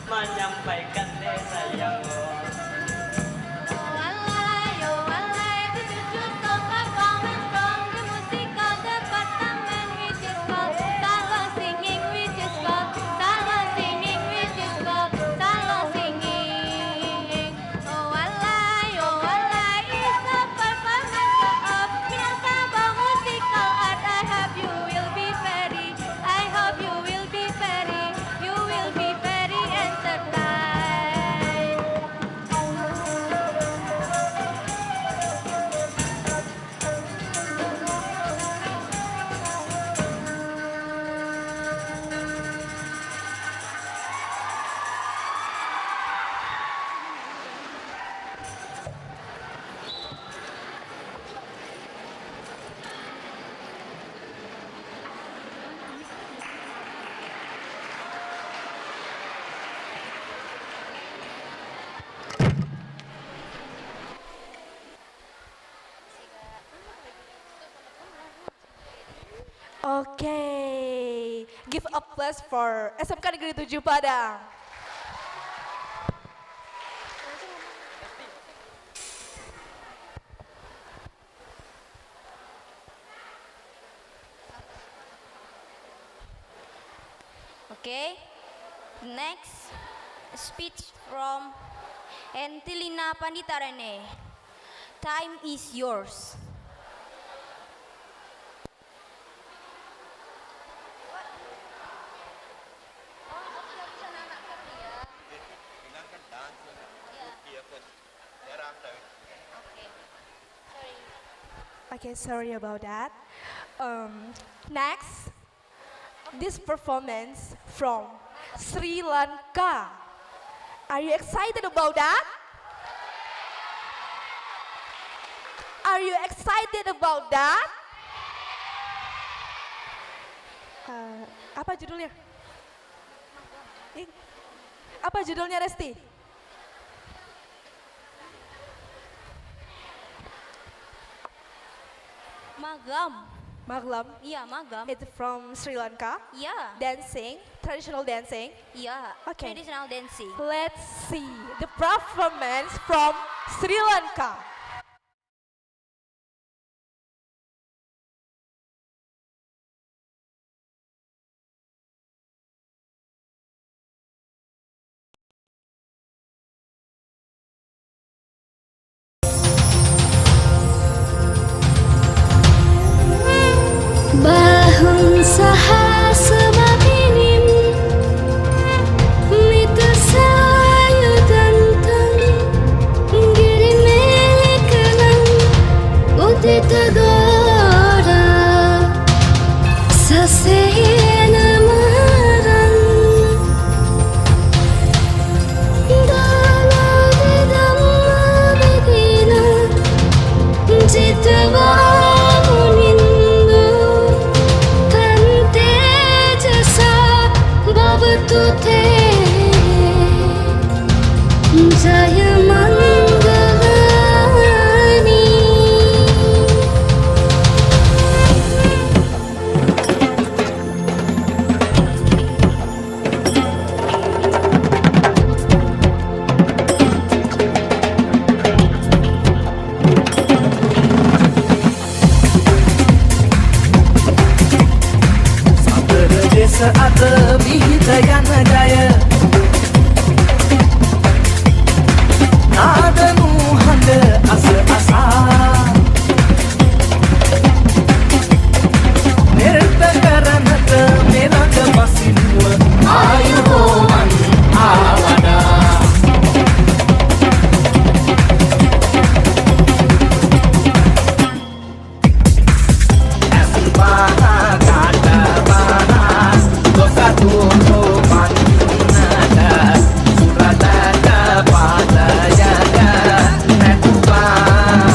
menyampaikan deh sayang. Okay, give applause for SMK Negeri 7 Padang. Okay, next speech from Entilina Panditarane. Time is yours. Okay, sorry about that. Next, this performance from Sri Lanka. Are you excited about that? Are you excited about that? Apa judulnya? Apa judulnya, Resti? Magam. Maglam? Yeah, Magam. It's from Sri Lanka? Yeah. Dancing, traditional dancing? Yeah, Okay. traditional dancing. Let's see the performance from Sri Lanka. Bahun sahasma minim Mita sayu tantang Giri milik kenang Uti tagora Sasena marang Dala didamma bedina Jitwa Tute Jaya Mangalani Sabda desa atau bihita jaya Nada nuhanda asa-asa Nerta karana temena kepasinwa Ayu homan awada Asbaha kata bahas Dosa tutupan nada Surat ada pada jaga Netupan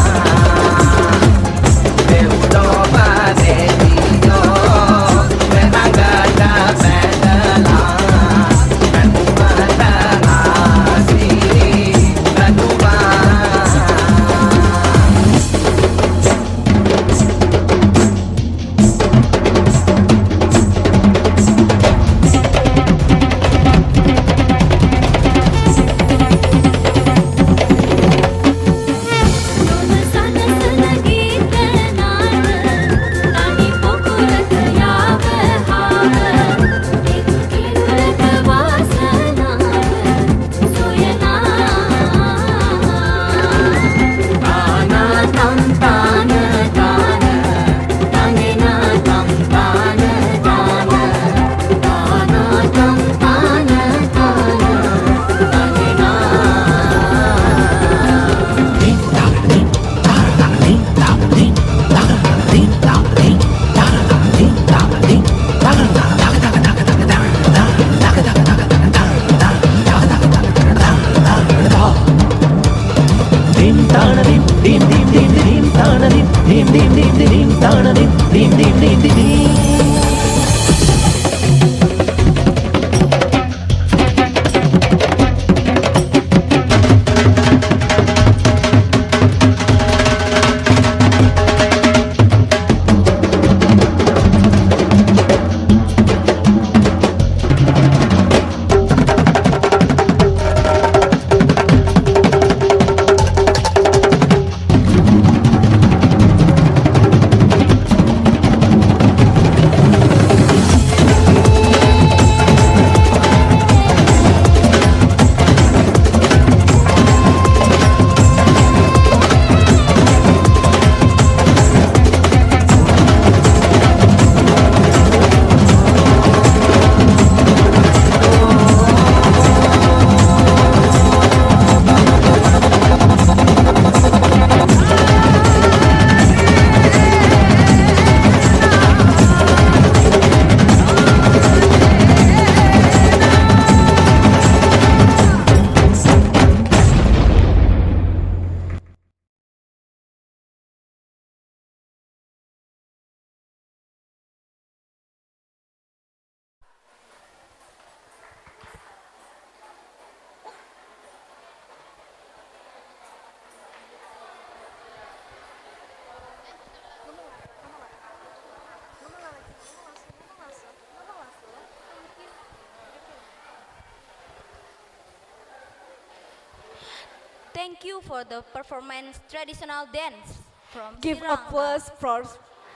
Thank you for the performance traditional dance from Give Sri Lanka. applause for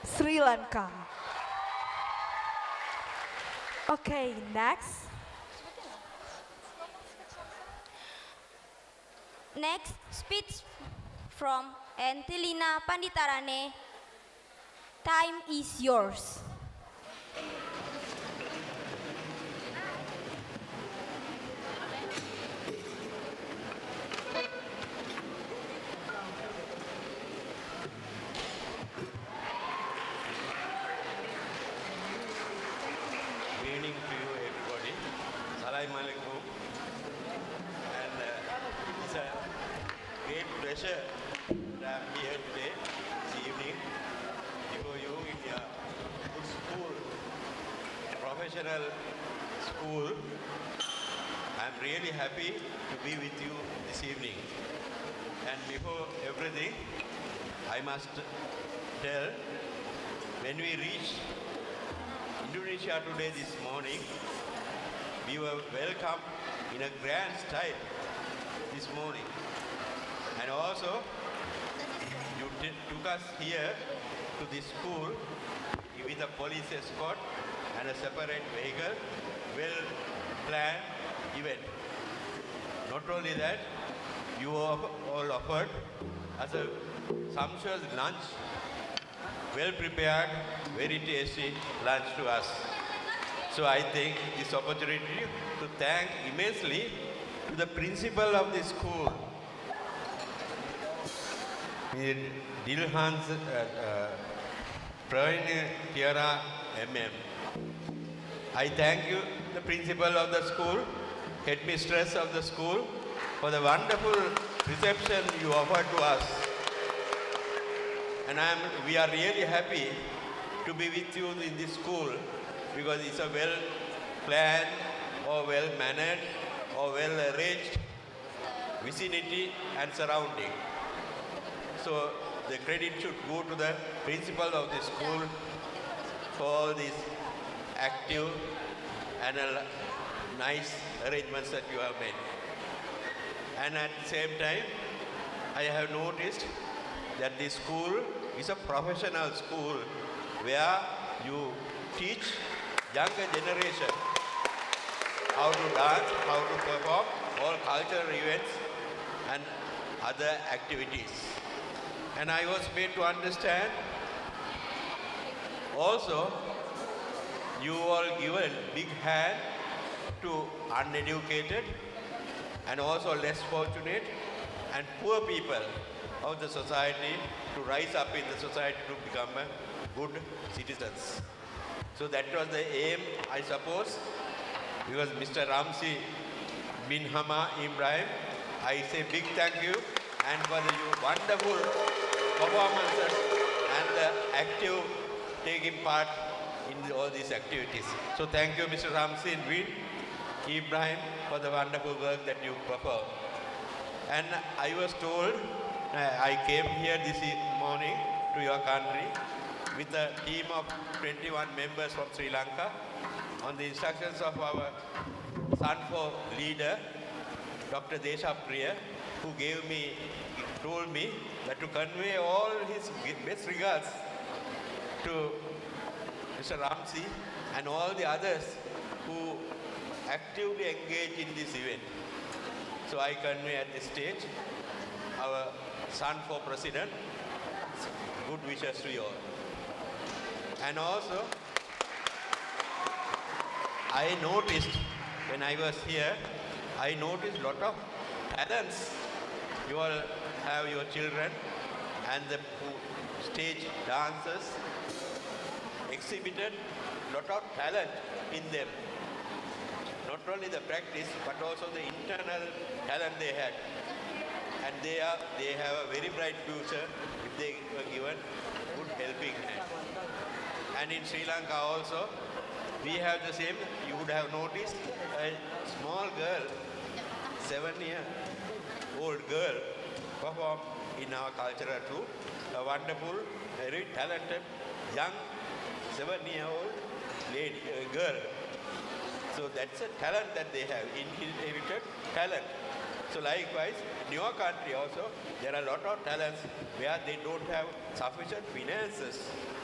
Sri Lanka. Okay, next. Next, speech from Antilina Panditarane. Time is yours. Good evening to you, everybody. Assalamu alaikum. And it's a great pleasure that I'm here today, this evening, before you in your good school, professional school. I'm really happy to be with you this evening. And before everything, I must tell, when we reached Indonesia today this morning, we were welcomed in a grand style this morning. And also, you took us here to this school with a police escort and a separate vehicle, well-planned event. Not only that, you all offered us a sumptuous lunch, well-prepared, very tasty lunch to us. So I take this opportunity to thank immensely to the principal of the school, Dilhans Praveen Tiara MM. I thank you, the principal of the school, headmistress of the school, for the wonderful reception you offered to us. And we are really happy to be with you in this school because it's a well-planned or well-mannered or well-arranged vicinity and surrounding. So the credit should go to the principal of the school for all these active and nice arrangements that you have made. And at the same time, I have noticed that this school is a professional school where you teach younger generation how to dance, how to perform, all cultural events and other activities. And I was made to understand also you all give a big hand to uneducated and also less fortunate and poor people of the society to rise up in the society to become a good citizens. So that was the aim, I suppose, because Mr. Ramzi bin Hama Ibrahim, I say big thank you and for the wonderful performances and the active taking part in all these activities. So thank you Mr. Ramzi bin Ibrahim for the wonderful work that you perform. And I was told, I came here this morning to your country with a team of 21 members from Sri Lanka on the instructions of our Sanfo leader, Dr. Deshapriya, who told me that to convey all his best regards to Mr. Ramzi and all the others who actively engage in this event. So I convey at this stage our Sanfo president, good wishes to you all. And also, I noticed when I was here, I noticed a lot of talents. You all have your children and the stage dancers exhibited a lot of talent in them. Not only the practice, but also the internal talent they had. And they have a very bright future if they were given good helping hand. And in Sri Lanka also, we have the same. You would have noticed a small girl, 7-year-old girl, perform in our cultural troupe. A wonderful, very talented, young 7-year-old girl. So that's a talent that they have, inherited talent. So likewise, in your country also, there are a lot of talents where they don't have sufficient finances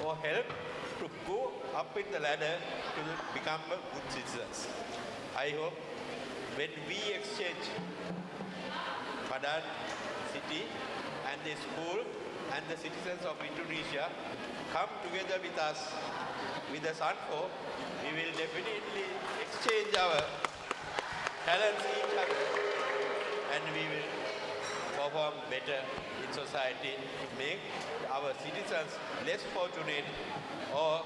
or help to go up in the ladder to become a good citizens. I hope when we exchange Padang city and the school and the citizens of Indonesia come together with us, with the Sanfo, we will definitely exchange our talents each other and we will perform better in society to make our citizens less fortunate or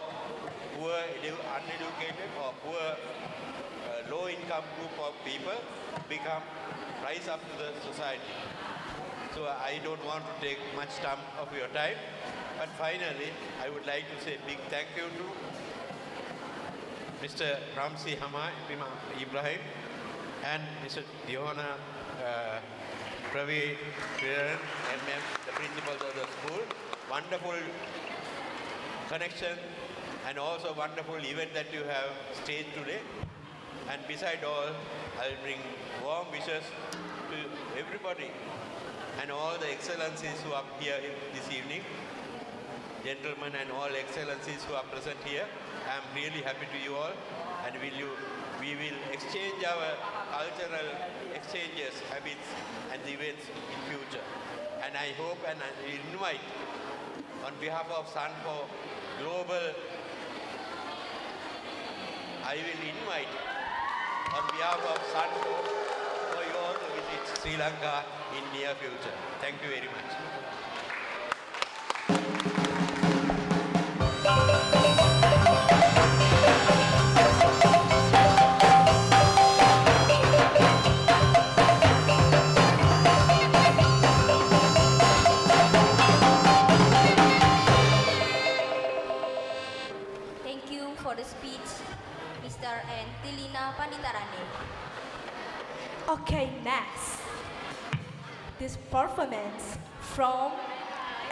poor, uneducated or poor low income group of people become rise up to the society. So I don't want to take much time of your time, but finally I would like to say big thank you to Mr. Ramzi Hamad Ibrahim and Mr. Diona Pravi MM, the principals of the school. Wonderful connection and also wonderful event that you have staged today. And beside all, I'll bring warm wishes to everybody and all the excellencies who are here this evening. Gentlemen and all excellencies who are present here, I'm really happy to you all and we will exchange our cultural exchanges, habits and events in future. And I hope and I invite on behalf of Sanfo Global, I will invite on behalf of Sanfo for you all to visit Sri Lanka in near future. Thank you very much. Thank you for the speech, Mr. and Tilina Panditarane. Okay, next. This performance from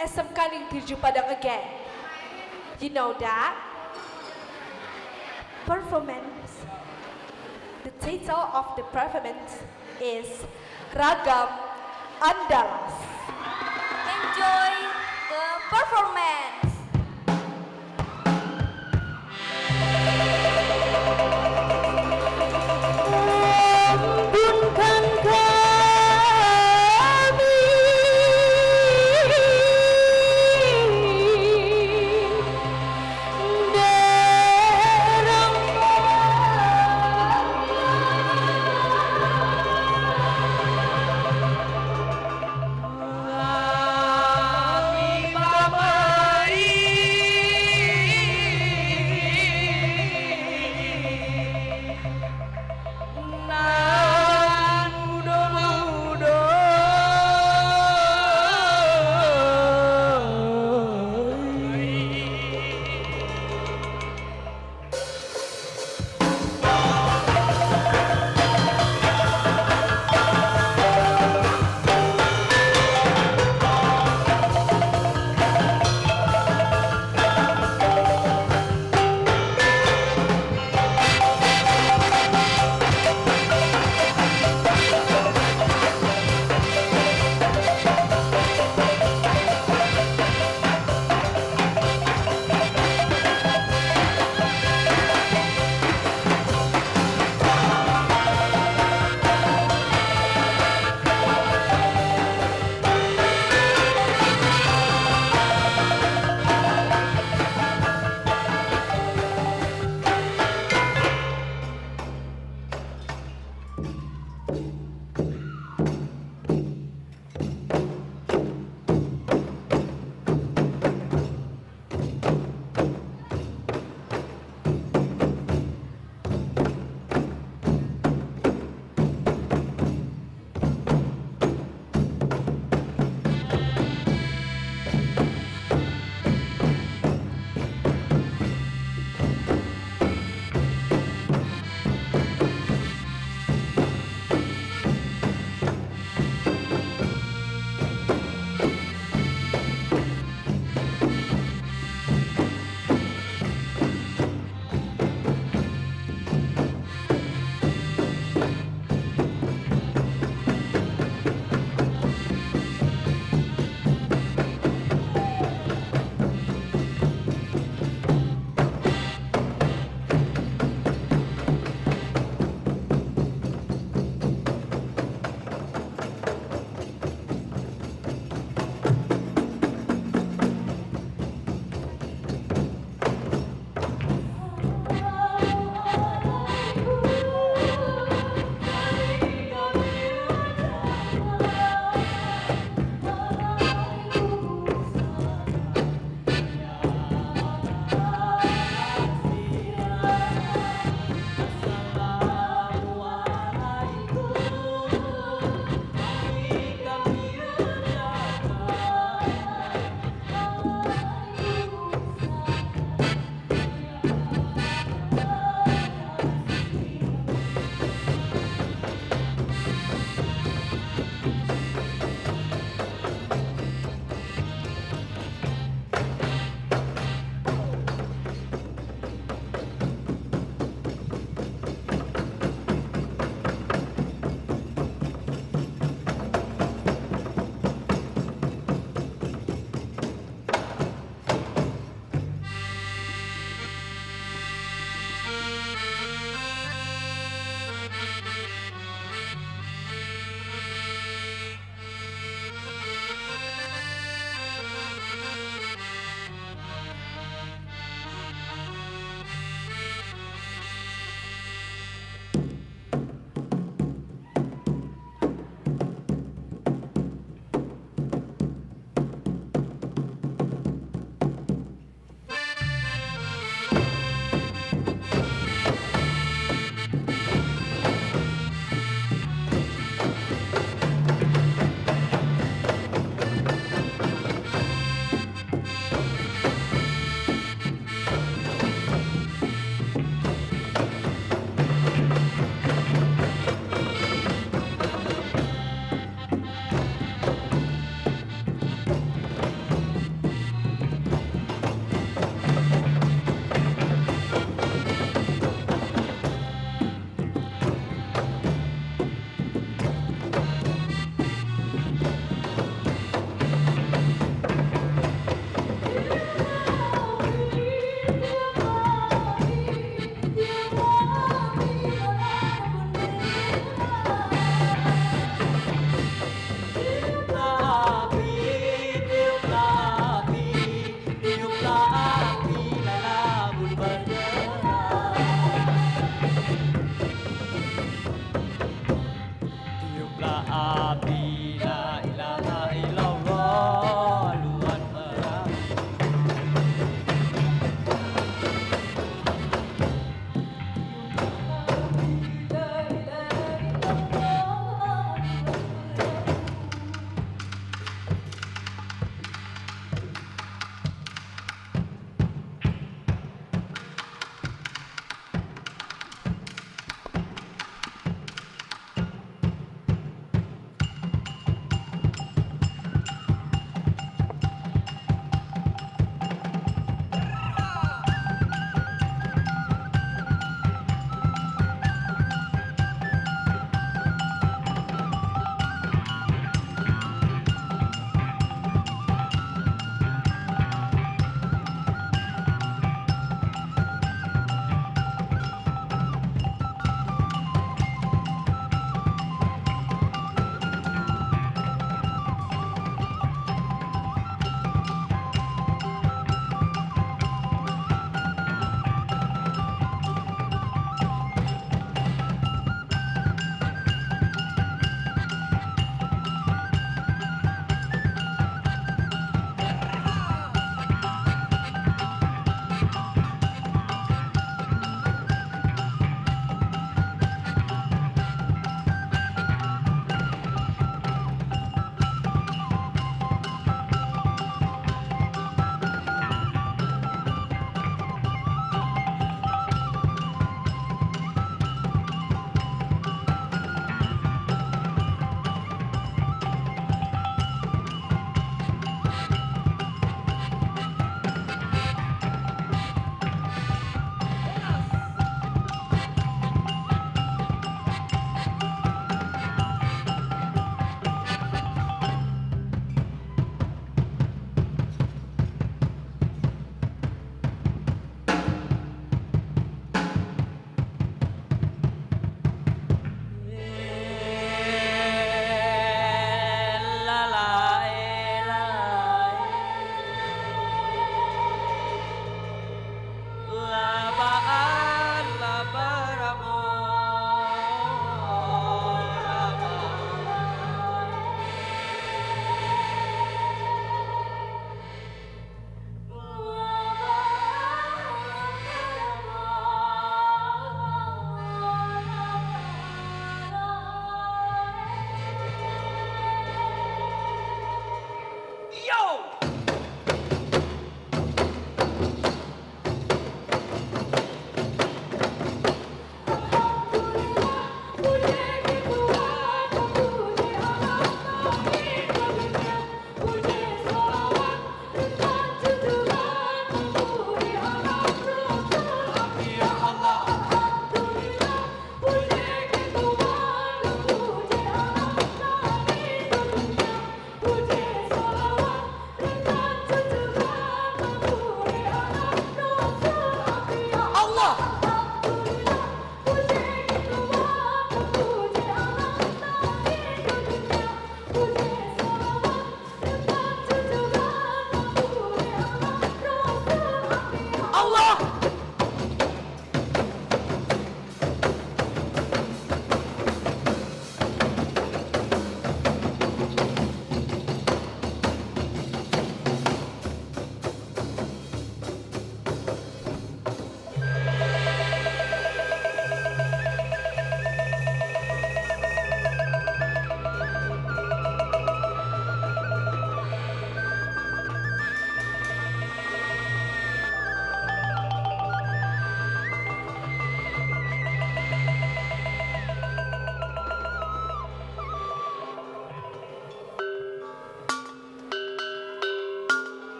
SMK Negeri 7 Padang again. You know that? Performance. The title of the performance is Ragam Andalas. Enjoy the performance. Bukan kami Mama Rabbi la ilaha illallah luan Rabbi.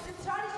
the tradition